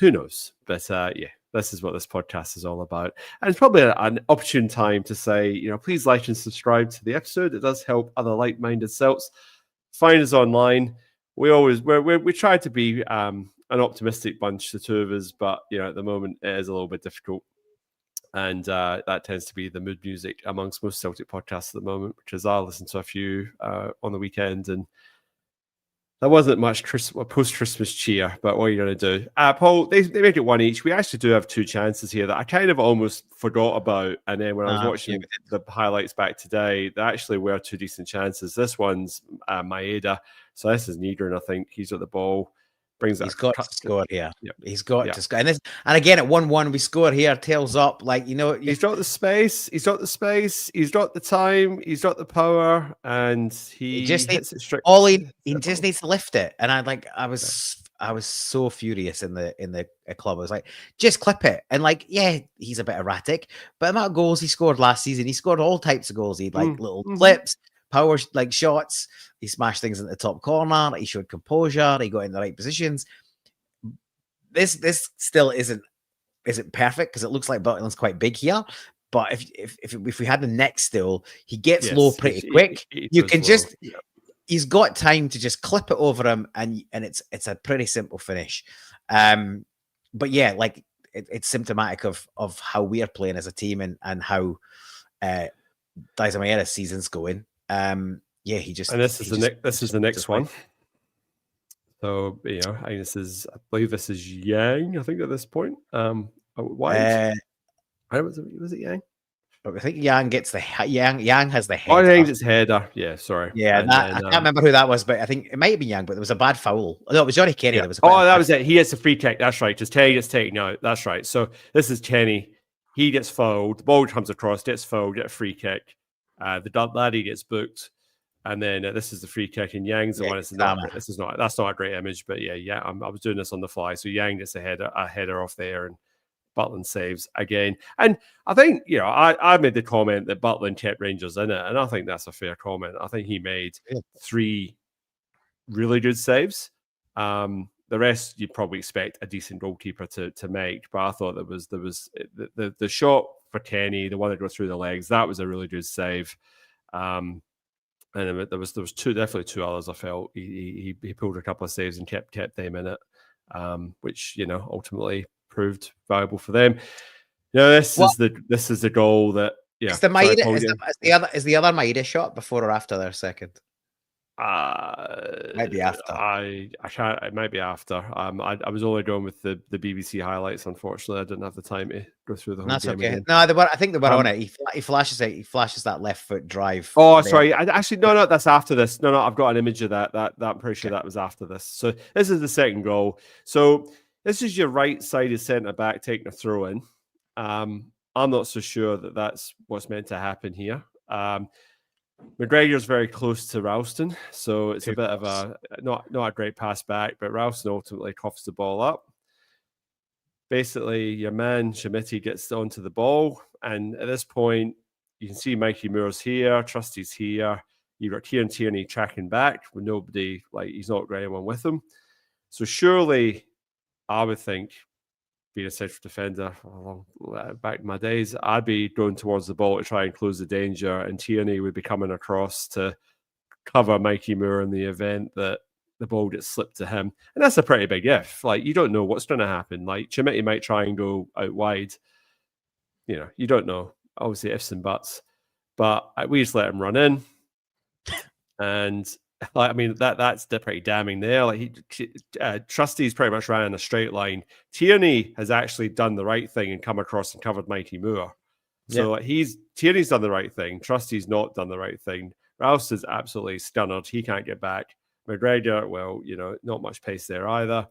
who knows? But yeah, this is what this podcast is all about. And it's probably an opportune time to say, please like and subscribe to the episode. It does help other like-minded Celts find us online. We try to be an optimistic bunch, the two of us, but at the moment it is a little bit difficult. And that tends to be the mood music amongst most Celtic podcasts at the moment, which is I'll listen to a few on the weekend, and there wasn't much post-Christmas cheer, but what are you going to do? Paul, they make it one each. We actually do have two chances here that I kind of almost forgot about, and then when I was watching the highlights back today, there actually were two decent chances. This one's Maeda, so this is Negrin, I think. He's at the ball. He's got to score here. Yep. He's got to score. And again, at 1-1, we score here, tails up. He's got the space. He's got the space. He's got the time. He's got the power. And he just hits it straight. He just needs to lift it. And I was so furious in the club. I was like, just clip it. And he's a bit erratic. But the amount of goals he scored last season, he scored all types of goals. He had little clips. Power shots. He smashed things in the top corner. He showed composure. He got in the right positions. This still isn't perfect because it looks like Butland's quite big here. But if we had the neck still, he gets low pretty quick. You can just he's got time to just clip it over him, and it's a pretty simple finish. But yeah, it's symptomatic of how we are playing as a team and how Daizamayera's season's going. He just. And this is the next one. So I believe this is Yang. I think at this point, wide. Was it Yang? I think Yang gets Yang has the header. Oh, Yang gets header. Yeah, sorry. Yeah, I can't remember who that was, but I think it might have been Yang. But there was a bad foul. No, it was Johnny Kenny. Yeah. That was it. He gets a free kick. That's right. Just Kenny gets taken out. That's right. So this is Kenny. He gets fouled. The ball comes across. Gets fouled. Gets a free kick. The laddie gets booked. And then this is the free kick, and Yang's the one. That's not a great image, but yeah. I was doing this on the fly, so Yang gets a header off there, and Butland saves again. And I think I made the comment that Butland kept Rangers in it, and I think that's a fair comment. I think he made 3 really good saves. The rest you'd probably expect a decent goalkeeper to make, but I thought there was the shot for Kenny, the one that goes through the legs, that was a really good save. And there was definitely two others. I felt he pulled a couple of saves and kept them in it, which ultimately proved valuable for them. This is the goal that Is the other Maeda shot before or after their second? Might be after. I can't. It might be after. I was only going with the BBC highlights. Unfortunately, I didn't have the time to go through the whole game okay. again. No, I think they were on it. He flashes it. He flashes that left foot drive. Oh, sorry. No. That's after this. No. I've got an image of that. I'm pretty sure that was after this. So this is the second goal. So this is your right-sided centre back taking a throw in. I'm not so sure that that's what's meant to happen here. McGregor's very close to Ralston, so it's a bit of a not a great pass back, but Ralston ultimately coughs the ball up. Basically, your man Shamiti gets onto the ball, and at this point, you can see Mikey Moore's here, Trusty's here. You've got Kieran Tierney tracking back with nobody, he's not got anyone with him. So surely, I would think, being a central defender back in my days, I'd be going towards the ball to try and close the danger, and Tierney would be coming across to cover Mikey Moore in the event that the ball gets slipped to him. And that's a pretty big if. You don't know what's going to happen. Chimiti might try and go out wide. You don't know. Obviously, ifs and buts. But we just let him run in. And that's pretty damning there. Trusty's pretty much ran in a straight line. Tierney has actually done the right thing and come across and covered Mikey Moore. So Tierney's done the right thing. Trusty's not done the right thing. Rouse is absolutely stunned. He can't get back. McGregor, not much pace there either.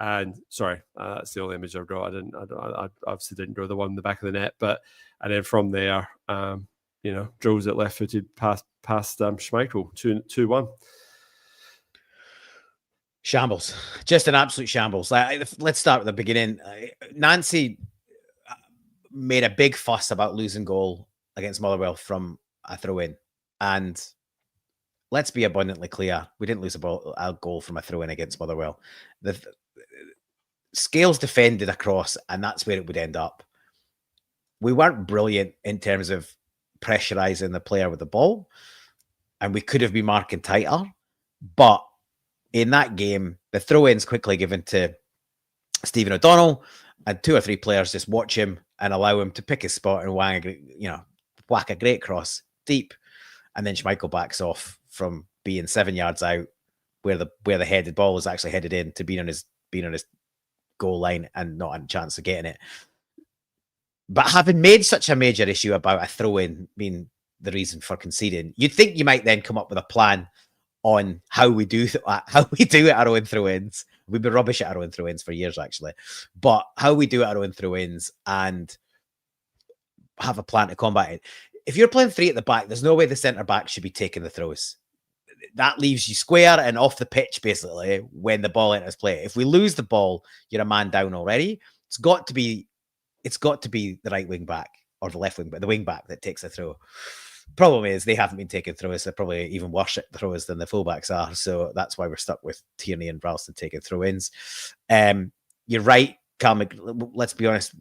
And sorry, that's the only image I've got. I obviously didn't draw the one in the back of the net, and then from there, drills it left-footed past Schmeichel, 2-1. Shambles, just an absolute shambles. Let's start at the beginning. Nancy made a big fuss about losing goal against Motherwell from a throw-in, and let's be abundantly clear: we didn't lose a goal from a throw-in against Motherwell. The Scales defended across, and that's where it would end up. We weren't brilliant in terms of pressurizing the player with the ball, and we could have been marking tighter, but in that game, the throw-in's quickly given to Stephen O'Donnell, and 2 or 3 players just watch him and allow him to pick his spot and whack a great cross deep, and then Schmeichel backs off from being 7 yards out, where the headed ball is actually headed in, to being on his goal line and not a chance of getting it. But having made such a major issue about a throw-in being the reason for conceding, you'd think you might then come up with a plan on how we do our own throw-ins. We've been rubbish at our own throw-ins for years, actually. But how we do our own throw-ins and have a plan to combat it. If you're playing 3 at the back, there's no way the centre-back should be taking the throws. That leaves you square and off the pitch, basically, when the ball enters play. If we lose the ball, you're a man down already. It's got to be the right wing back or the left wing back, the wing back that takes the throw. Problem is they haven't been taking throws. They're probably even worse at throws than the fullbacks are. So that's why we're stuck with Tierney and Ralston taking throw-ins. You're right, Cal. Let's be honest.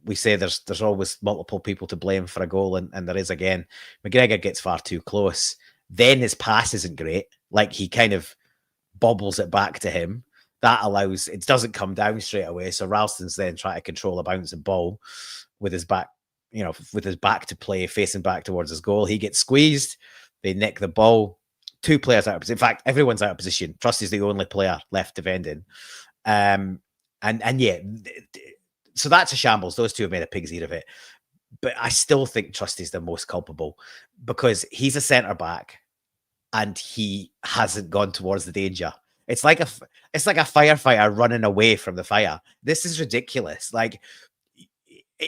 We say there's always multiple people to blame for a goal, and there is again. McGregor gets far too close. Then his pass isn't great. Like, he kind of bobbles it back to him. That allows, it doesn't come down straight away. So Ralston's then trying to control a bouncing ball with his back, with his back to play, facing back towards his goal. He gets squeezed. They nick the ball. 2 players out of position. In fact, everyone's out of position. Trusty's the only player left defending. And yeah, so that's a shambles. Those 2 have made a pig's ear of it. But I still think Trusty's the most culpable, because he's a centre-back and he hasn't gone towards the danger. It's like a firefighter running away from the fire. This is ridiculous. Like,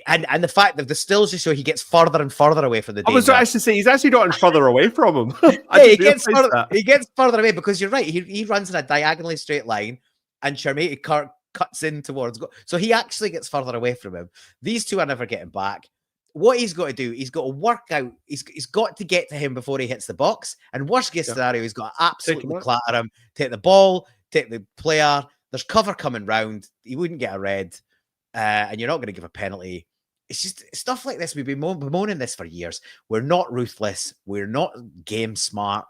and the fact that the stills just show he gets further and further away from the danger. I was actually saying he's actually gotten further away from him. Yeah, he gets further away, because you're right. He runs in a diagonally straight line, and Chermati cuts in towards goal. So he actually gets further away from him. These 2 are never getting back. What he's got to do, he's got to work out. He's got to get to him before he hits the box. And worst case scenario, he's got to absolutely clatter him, take the ball, take the player. There's cover coming round. He wouldn't get a red, and you're not going to give a penalty. It's just stuff like this. We've been bemoaning this for years. We're not ruthless. We're not game smart.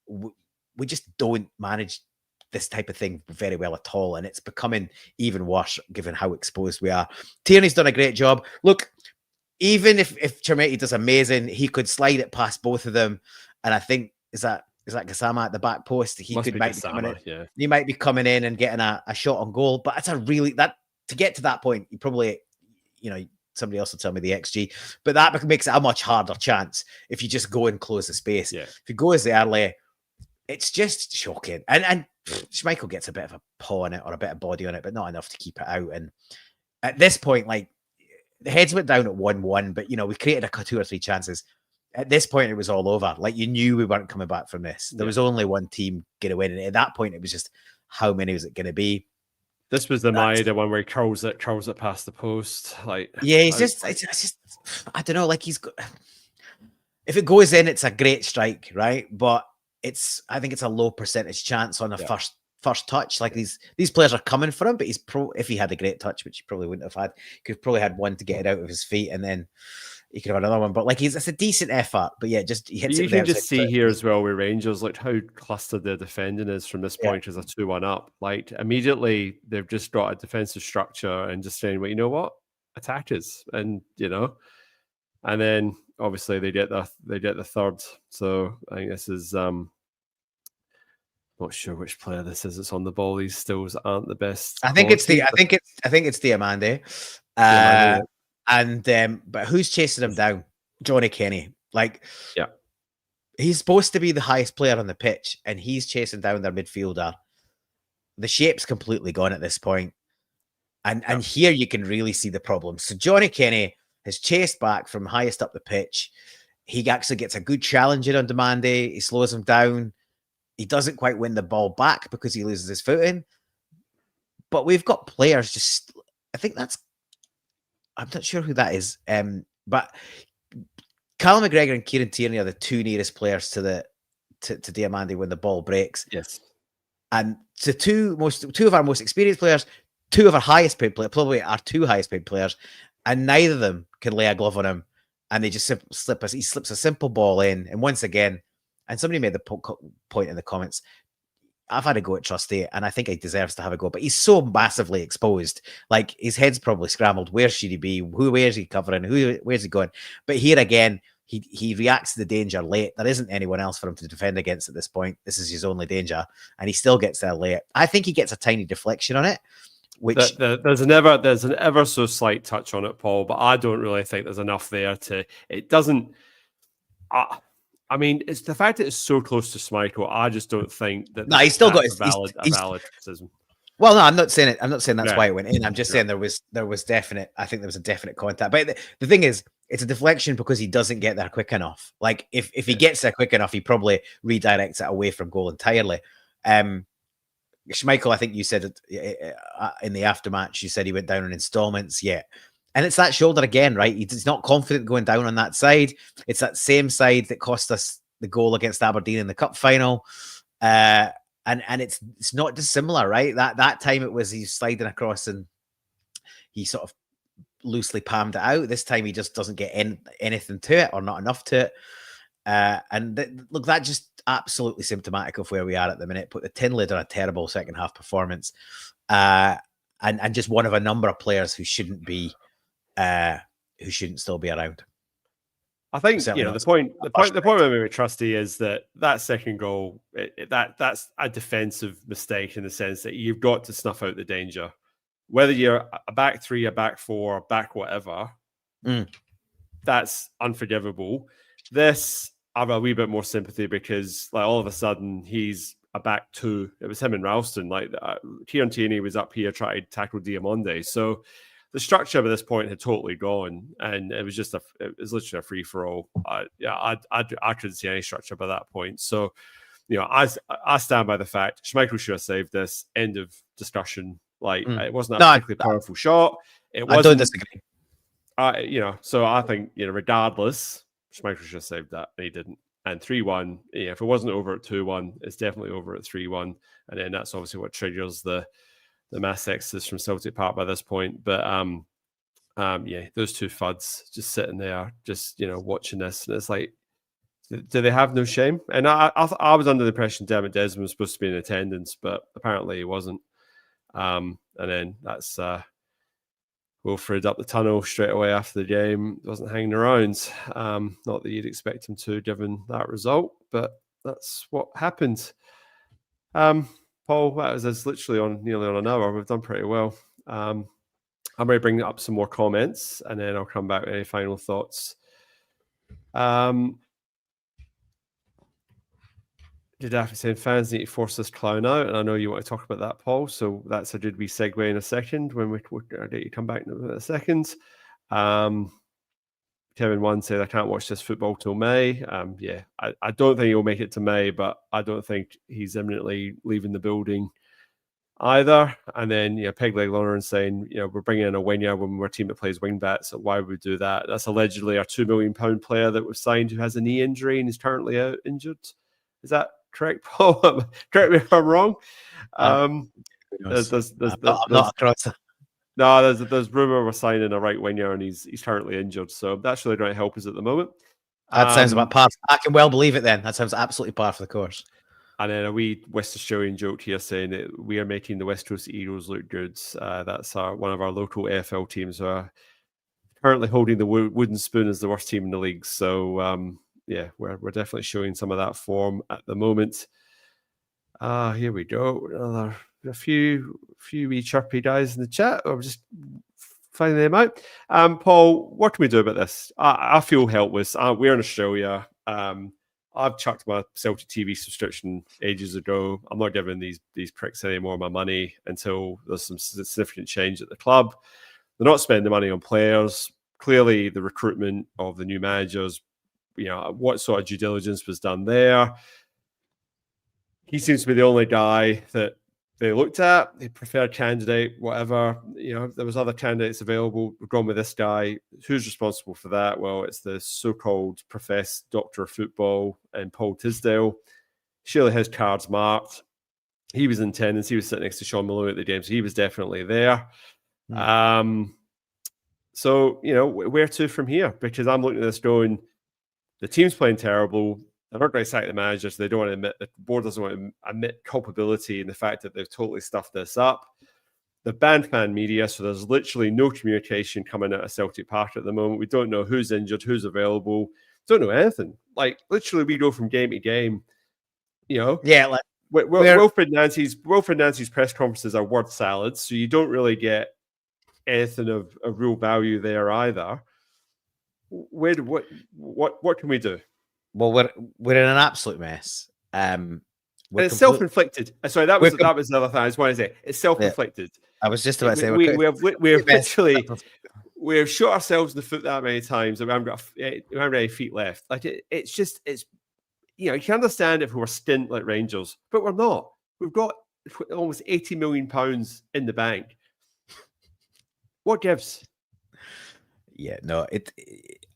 We just don't manage this type of thing very well at all. And it's becoming even worse given how exposed we are. Tierney's done a great job. Look, even if Chermati does amazing, he could slide it past both of them. And I think, is that Gassama at the back post? He might be coming in and getting a shot on goal. But it's to get to that point, you probably, somebody else will tell me the XG, but that makes it a much harder chance if you just go and close the space. Yeah. If you go as early, it's just shocking. And Schmeichel gets a bit of a paw on it or a bit of body on it, but not enough to keep it out. And at this point, like, the heads went down at 1-1, but we created 2 or 3 chances. At this point, it was all over. Like, you knew we weren't coming back from this. There was only one team going to win, and at that point, it was just how many was it going to be? This was the Maeda one where he curls it past the post. Like, yeah, it's just I don't know. Like, he's got. If it goes in, it's a great strike, right? But I think it's a low percentage chance on a first touch. Like, these players are coming for him, but if he had a great touch, which he probably wouldn't have had, he could have probably had one to get it out of his feet, and then he could have another one. But like, it's a decent effort. But yeah, just he hits it. You can just see here as well with Rangers, like, how clustered their defending is from this point as a 2-1 up. Like, immediately they've just got a defensive structure and just saying, well, you know what, attack us, and and then obviously they get the third. So I think this is not sure which player this is. It's on the ball. These stills aren't the best. I think it's the Amande. But who's chasing him down? Johnny Kenny. Like, he's supposed to be the highest player on the pitch, and he's chasing down their midfielder. The shape's completely gone at this point. And here you can really see the problem. So Johnny Kenny has chased back from highest up the pitch. He actually gets a good challenge in on Demande. He slows him down. He doesn't quite win the ball back because he loses his footing. But we've got players just, I think that's, I'm not sure who that is. But Callum McGregor and Kieran Tierney are the two nearest players to Diamande when the ball breaks. Yes. And the two of our most experienced players, two of our highest paid players, probably our two highest paid players, and neither of them can lay a glove on him. And they just he slips a simple ball in. And once again, and somebody made the point in the comments, I've had a go at Trustee, and I think he deserves to have a go, but he's so massively exposed. Like, his head's probably scrambled. Where should he be? Where's he covering? Where's he going? But here again, he reacts to the danger late. There isn't anyone else for him to defend against at this point. This is his only danger, and he still gets there late. I think he gets a tiny deflection on it, which there's an ever so slight touch on it, Paul, but I don't really think there's enough there to. It doesn't. I mean, it's the fact that it's so close to Schmeichel. I just don't think that. No, he's still got a valid criticism. Well, no, I'm not saying it. I'm not saying that's why it went in. I'm just saying there was definite. I think there was a definite contact. But the thing is, it's a deflection because he doesn't get there quick enough. Like, if he gets there quick enough, he probably redirects it away from goal entirely. Schmeichel, I think you said in the aftermatch, you said he went down in installments. Yeah. And it's that shoulder again, right? He's not confident going down on that side. It's that same side that cost us the goal against Aberdeen in the cup final. And it's not dissimilar, right? That time it was he's sliding across and he sort of loosely palmed it out. This time he just doesn't get anything to it or not enough to it. Look, that just absolutely symptomatic of where we are at the minute. Put the tin lid on a terrible second half performance. And just one of a number of players who shouldn't still be around. I think the point I made with Trusty is that second goal that's a defensive mistake in the sense that you've got to snuff out the danger, whether you're a back three, a back four, back whatever. That's unforgivable. This I have a wee bit more sympathy because like all of a sudden he's a back two. It was him and Ralston. Like Kieran Tierney was up here trying to tackle Diamande. So the structure at this point had totally gone, and it was just it was literally a free for all. I couldn't see any structure by that point. So, I stand by the fact Schmeichel should have saved this. End of discussion. Like it wasn't a particularly powerful shot. It wasn't. I don't disagree. So I think regardless, Schmeichel should have saved that. He didn't. And 3-1. If it wasn't over at 2-1, it's definitely over at 3-1. And then that's obviously what triggers the mass exodus from Celtic Park by this point. But those two fuds just sitting there, just watching this, and it's like, do they have no shame? And I was under the impression Dermot Desmond was supposed to be in attendance, but apparently he wasn't. And then that's Wilfried up the tunnel straight away after the game. Wasn't hanging around. Not that you'd expect him to, given that result, but that's what happened. Paul, that's literally nearly on an hour. We've done pretty well. I'm going to bring up some more comments, and then I'll come back with any final thoughts. Daffy saying fans need to force this clown out, and I know you want to talk about that, Paul. So that's a good wee segue in a second when we'll get you come back in a second. Kevin One said, I can't watch this football till May. I don't think he'll make it to May, but I don't think he's imminently leaving the building either. And then, Pegleg Lauren saying, we're bringing in a winger when we're a team that plays wing backs. So why would we do that? That's allegedly our £2 million player that was signed who has a knee injury and is currently out injured. Is that correct, Paul? Correct me if I'm wrong. There's rumor we're signing a right winger and he's currently injured, so that's really going to help us at the moment. That sounds about par. I can well believe it. Then that sounds absolutely par for the course. And then a wee West Australian joke here saying that we are making the West Coast Eagles look good. That's one of our local AFL teams who are currently holding the wooden spoon as the worst team in the league. So we're definitely showing some of that form at the moment. Here we go. A few wee chirpy guys in the chat. I'm just finding them out. Paul, what can we do about this? I feel helpless. We're in Australia. I've chucked my Celtic TV subscription ages ago. I'm not giving these pricks any more of my money until there's some significant change at the club. They're not spending money on players. Clearly, the recruitment of the new managers, what sort of due diligence was done there? He seems to be the only guy that they looked at, the preferred candidate, whatever. There was other candidates available. We're going with this guy. Who's responsible for that? Well, it's the so-called professed doctor of football and Paul Tisdale. Surely his card's marked. He was in attendance. He was sitting next to Sean Maloney at the game, so he was definitely there. So, where to from here? Because I'm looking at this going, the team's playing terrible. They're not going to sack the manager, so they don't want to admit, the board doesn't want to admit culpability in the fact that they've totally stuffed this up. The banned fan media, so there's literally no communication coming out of Celtic Park at the moment. We don't know who's injured, who's available. Don't know anything. Like, literally, we go from game to game. Yeah, Wilfried Nancy's press conferences are word salads, so you don't really get anything of real value there either. What can we do? Well, we're in an absolute mess. And it's self-inflicted. Sorry, that was the other thing I just wanted to say. It's self-inflicted. Yeah, I was just about to say we have shot ourselves in the foot that many times that we haven't got any feet left. Like it's you can understand if we were stint like Rangers, but we're not. We've got almost £80 million in the bank. What gives? Yeah, no,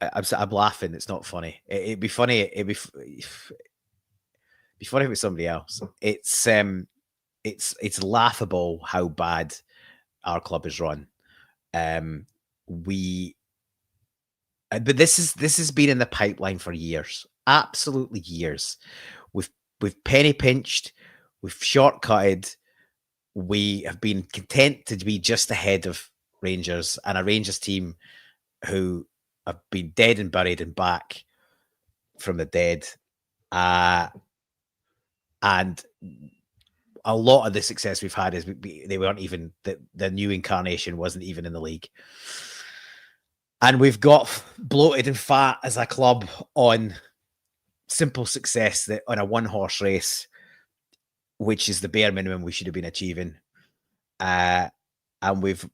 I'm laughing. It's not funny. It'd be funny. It'd be funny if it was somebody else. It's laughable how bad our club is run. But this has been in the pipeline for years, absolutely years. We've penny pinched, we've shortcutted. We have been content to be just ahead of Rangers and a Rangers team who have been dead and buried and back from the dead. And a lot of the success we've had is they weren't even, the new incarnation wasn't even in the league. And we've got bloated and fat as a club on simple success on a one-horse race, which is the bare minimum we should have been achieving. And we've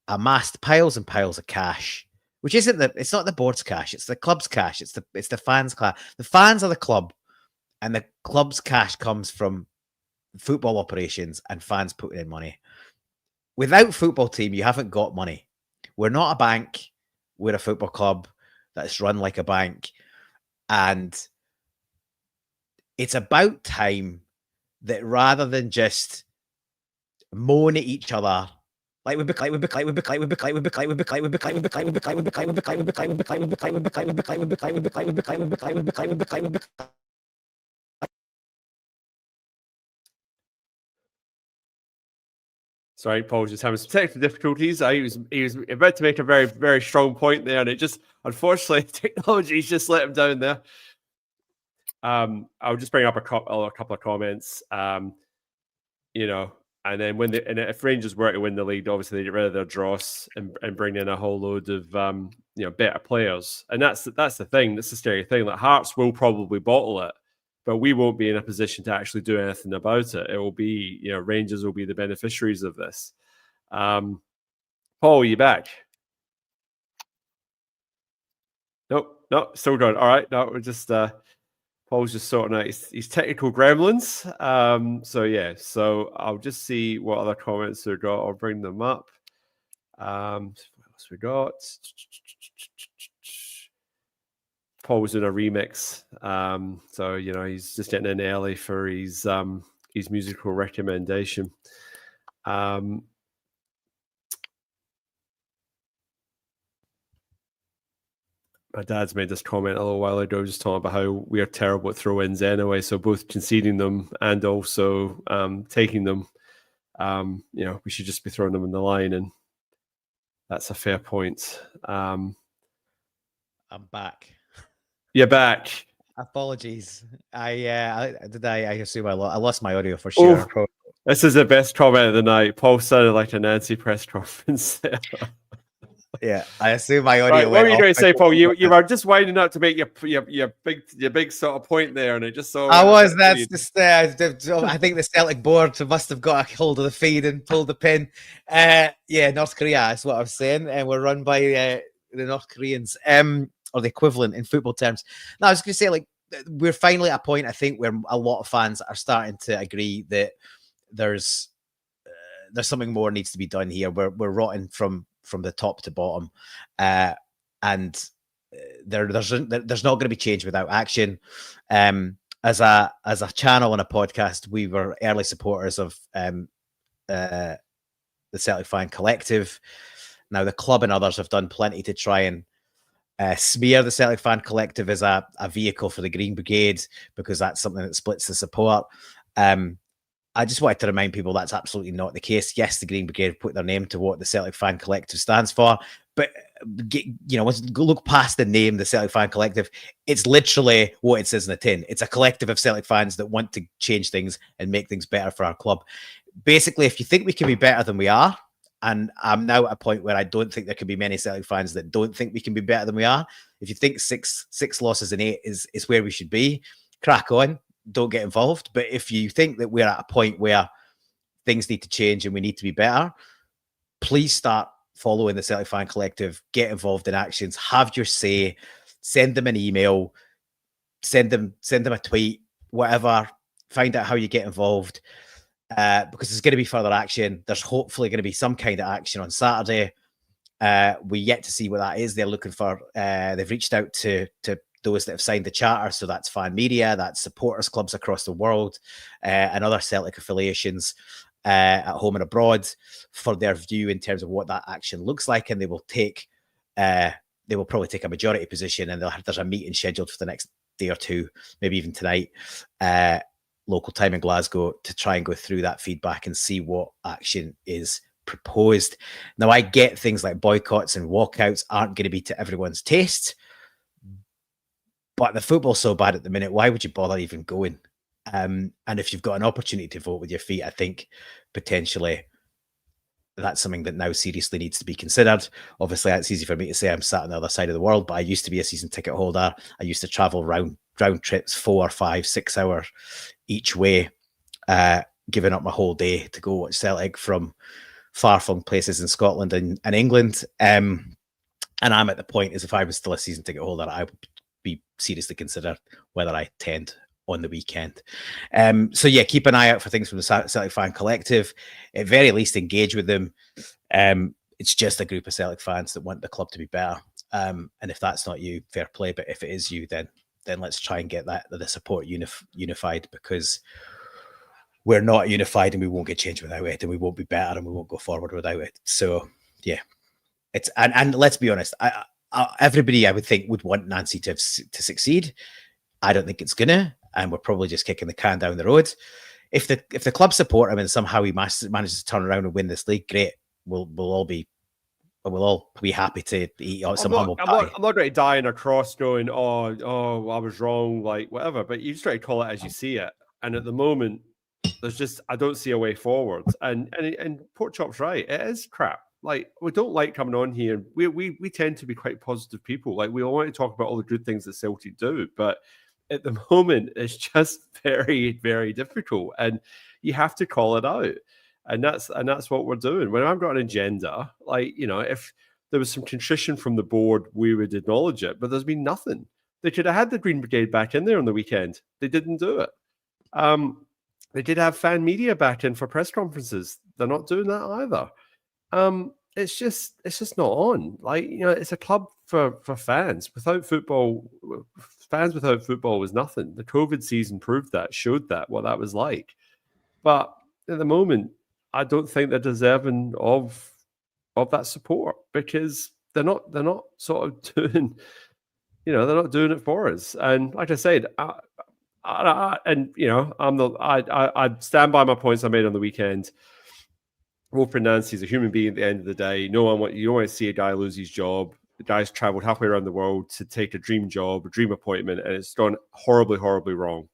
amassed piles and piles of cash, which it's not the board's cash, it's the club's cash, it's the fans' cash. The fans are the club, and the club's cash comes from football operations and fans putting in money. Without football team, you haven't got money. We're not a bank, we're a football club that's run like a bank. And it's about time that rather than just moan at each other, Sorry, Paul was just having some technical difficulties. He was about to make a very, very strong point there, and it just, unfortunately, technology's just let him down there. I'll just bring up a couple of comments. And then if Rangers were to win the league, obviously they get rid of their dross and bring in a whole load of better players. And that's the thing. That's the scary thing. Like Hearts will probably bottle it, but we won't be in a position to actually do anything about it. It will be, Rangers will be the beneficiaries of this. Paul, are you back? Nope, still going. All right, no, we're just Paul's just sorting out his technical gremlins. So I'll just see what other comments we've got. I'll bring them up. What else we got? Paul was doing a remix. So he's just getting in early for his musical recommendation. My dad's made this comment a little while ago, just talking about how we are terrible at throw-ins anyway. So both conceding them and also taking them, we should just be throwing them in the line, and that's a fair point. I'm back. You're back. Apologies. I assume I lost my audio for sure. Oh, this is the best comment of the night. Paul sounded like a Nancy press conference there. Yeah, I assume my audio Right, what went were you off. going to say, Paul? You were just winding up to make your big sort of point there, and it just so. I was. That's just. I think the Celtic board must have got a hold of the feed and pulled the pin. Yeah, North Korea is what I was saying, and we're run by the North Koreans, or the equivalent in football terms. No, I was going to say, like, we're finally at a point, I think, where a lot of fans are starting to agree that there's something more needs to be done here. We're rotting from the top to bottom, and there's not going to be change without action. As a channel and a podcast, we were early supporters of the Celtic Fan Collective. Now the club and others have done plenty to try and smear the Celtic Fan Collective as a vehicle for the Green Brigade, because that's something that splits the support. I just wanted to remind people that's absolutely not the case. Yes, the Green Brigade put their name to what the Celtic Fan Collective stands for, but let's look past the name, the Celtic Fan Collective. It's literally what it says in the tin. It's a collective of Celtic fans that want to change things and make things better for our club. Basically, if you think we can be better than we are, and I'm now at a point where I don't think there can be many Celtic fans that don't think we can be better than we are. If you think six losses in 8 is where we should be, crack on. Don't get involved. But if you think that we're at a point where things need to change and we need to be better, please start following the Celtic Fan Collective, get involved in actions, have your say, send them an email, send them a tweet, whatever, find out how you get involved, because there's going to be further action. There's hopefully going to be some kind of action on Saturday. We yet to see what that is. They're looking for, they've reached out to those that have signed the charter, so that's fan media, that's supporters clubs across the world, and other Celtic affiliations at home and abroad, for their view in terms of what that action looks like, and they will probably take a majority position, and there's a meeting scheduled for the next day or two, maybe even tonight, local time in Glasgow, to try and go through that feedback and see what action is proposed. Now, I get things like boycotts and walkouts aren't going to be to everyone's taste, but the football's so bad at the minute, why would you bother even going? And if you've got an opportunity to vote with your feet, I think potentially that's something that now seriously needs to be considered. Obviously, it's easy for me to say I'm sat on the other side of the world, but I used to be a season ticket holder. I used to travel round trips, 4, 5, 6 hours each way, giving up my whole day to go watch Celtic from far-flung places in Scotland and England. And I'm at the point, as if I was still a season ticket holder, I would be seriously consider whether I attend on the weekend. So yeah, keep an eye out for things from the Celtic Fan Collective. At very least, engage with them. It's just a group of Celtic fans that want the club to be better. And if that's not you, fair play. But if it is you, then let's try and get the support unified, because we're not unified and we won't get change without it, and we won't be better and we won't go forward without it. So yeah, it's and let's be honest, everybody I would think would want Nancy to succeed. I don't think it's gonna, and we're probably just kicking the can down the road. If the club support him and somehow he manages to turn around and win this league, great. We'll all be happy to eat some humble pie. I'm not going to die on a cross going, oh, I was wrong, like whatever. But you just try to call it as you see it. And at the moment, I don't see a way forward. And Pork Chop's right. It is crap. Like, we don't like coming on here. We tend to be quite positive people. Like, we all want to talk about all the good things that Celtic do, but at the moment, it's just very, very difficult, and you have to call it out. And that's what we're doing. When I've got an agenda, like, if there was some contrition from the board, we would acknowledge it. But there's been nothing. They could have had the Green Brigade back in there on the weekend. They didn't do it. They did have fan media back in for press conferences. They're not doing that either. It's just not on. Like, it's a club for fans. Without football, fans without football was nothing. The COVID season proved that, showed that, what that was like. But at the moment, I don't think they're deserving of that support, because they're not sort of doing, they're not doing it for us. And like I said, I stand by my points I made on the weekend. Wilfriednancy is a human being at the end of the day. You don't want to see a guy lose his job. The guy's traveled halfway around the world to take a dream job, a dream appointment, and it's gone horribly, horribly wrong.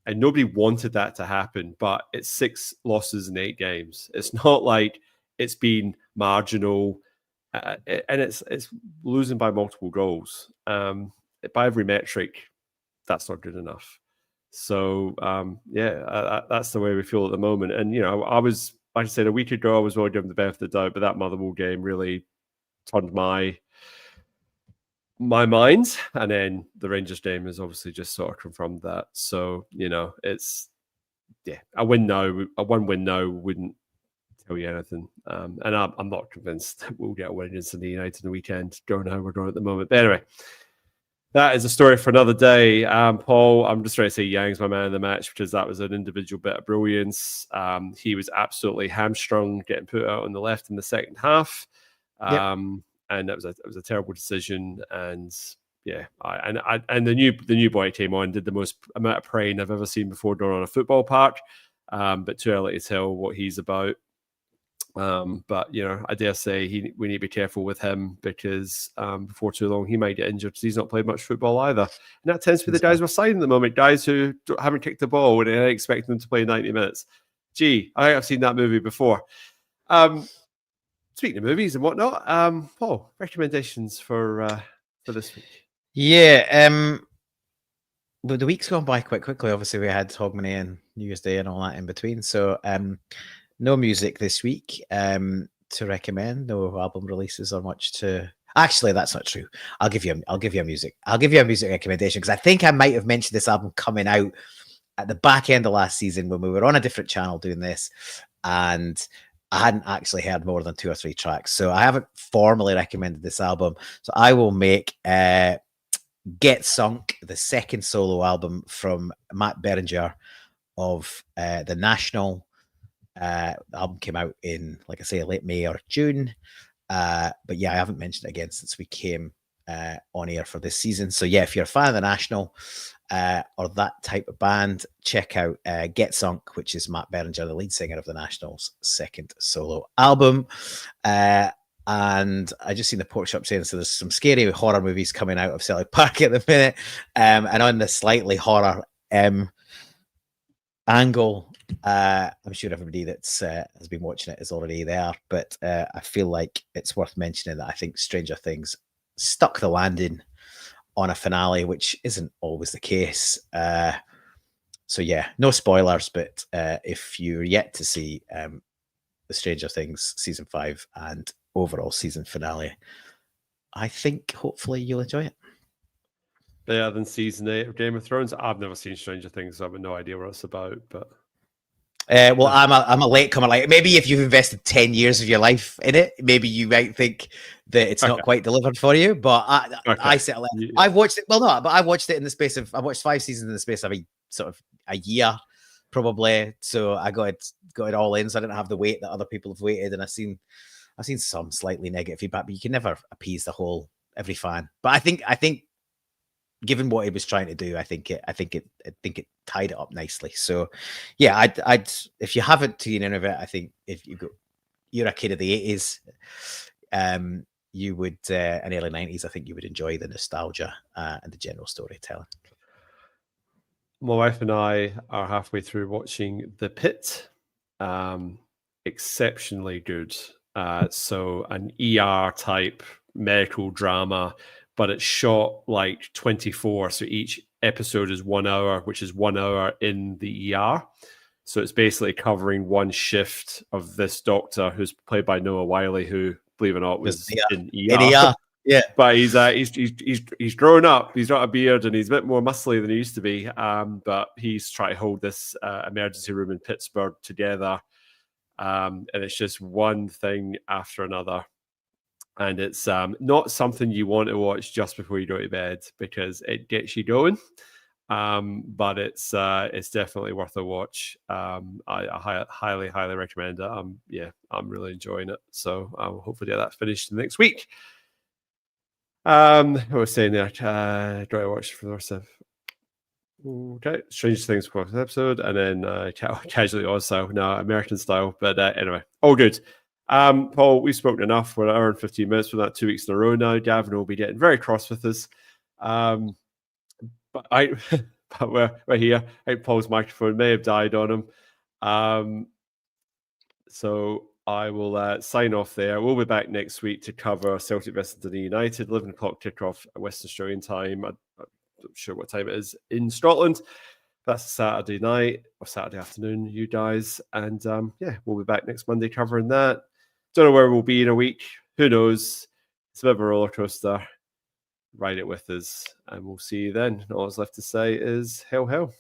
And nobody wanted that to happen, but it's 6 losses in 8 games. It's not like it's been marginal. and it's losing by multiple goals. By every metric, that's not good enough. So that's the way we feel at the moment. And I was, like I said, a week ago, I was willing to give him the benefit of the doubt, but that Motherwell game really turned my mind, and then the Rangers game has obviously just sort of confirmed that. So it's a win now. A one win now wouldn't tell you anything, and I'm not convinced that we'll get a win against the United in the weekend, going how we're going at the moment. But anyway, that is a story for another day. Paul, I'm just trying to say Yang's my man of the match because that was an individual bit of brilliance. He was absolutely hamstrung, getting put out on the left in the second half. And it was a terrible decision. And and the new boy came on, did the most amount of praying I've ever seen before done on a football park. But too early to tell what he's about. But I dare say we need to be careful with him because before too long he might get injured because he's not played much football either. And that tends to be the guys we're signing at the moment, guys who haven't kicked the ball and I expect them to play 90 minutes. Gee, I think I've seen that movie before. Speaking of movies and whatnot, Paul, recommendations for this week? Yeah, but the week's gone by quite quickly. Obviously, we had Hogmanay and New Year's Day and all that in between. So, no music this week to recommend. No album releases or much to. Actually, that's not true. I'll give you a music recommendation because I think I might have mentioned this album coming out at the back end of last season when we were on a different channel doing this, and I hadn't actually heard more than 2 or 3 tracks. So I haven't formally recommended this album. So I will make Get Sunk, the second solo album from Matt Berninger of The National. The album came out in, like I say, late May or June. But yeah, I haven't mentioned it again since we came on air for this season. So yeah, if you're a fan of The National or that type of band, check out Get Sunk, which is Matt Berninger, the lead singer of The National's second solo album. And I just seen the pork shop saying so there's some scary horror movies coming out of Celtic Park at the minute. And on the slightly horror angle, I'm sure everybody that's has been watching it is already there, but I feel like it's worth mentioning that I think Stranger Things stuck the landing on a finale, which isn't always the case. So yeah, no spoilers, but if you're yet to see the Stranger Things season 5 and overall season finale, I think hopefully you'll enjoy it. Better than season 8 of Game of Thrones. I've never seen Stranger Things, so I have no idea what it's about. But well, I'm a latecomer. Like maybe if you've invested 10 years of your life in it, maybe you might think that it's not quite delivered for you. But I settle it. I've watched it. Well, no, but I watched it in the space of I watched 5 seasons in the space of a year, probably. So I got it all in. So I didn't have the weight that other people have waited, and I've seen some slightly negative feedback, but you can never appease every fan. But I think. Given what he was trying to do, I think it tied it up nicely. So, yeah, I'd if you haven't seen any of it, I think if you're a kid of the 80s, you would and early 90s, I think you would enjoy the nostalgia and the general storytelling. My wife and I are halfway through watching The Pit. Exceptionally good. So an ER type medical drama. But it's shot like 24. So each episode is 1 hour, which is 1 hour in the ER. So it's basically covering one shift of this doctor who's played by Noah Wiley, who, believe it or not, was in ER. Yeah. But he's grown up. He's got a beard and he's a bit more muscly than he used to be. But he's trying to hold this emergency room in Pittsburgh together. And it's just one thing after another. And it's not something you want to watch just before you go to bed because it gets you going. But it's definitely worth a watch. I highly recommend it. I'm really enjoying it. So I'll hopefully get that finished next week. I was saying there, do I watch for the rest of? Okay, Strange Things for this episode, and then casually Oz style, no American style. But anyway, all good. Paul, we've spoken enough. We're an hour and 15 minutes for that 2 weeks in a row now. Gavin will be getting very cross with us. But we're here. I think Paul's microphone may have died on him. So I will sign off there. We'll be back next week to cover Celtic versus Dundee United, 11 o'clock kickoff at Western Australian time. I'm not sure what time it is in Scotland. That's Saturday night or Saturday afternoon, you guys. And we'll be back next Monday covering that. Don't know where we'll be in a week. Who knows? It's a bit of a roller coaster. Ride it with us, and we'll see you then. All that's left to say is hail, hail.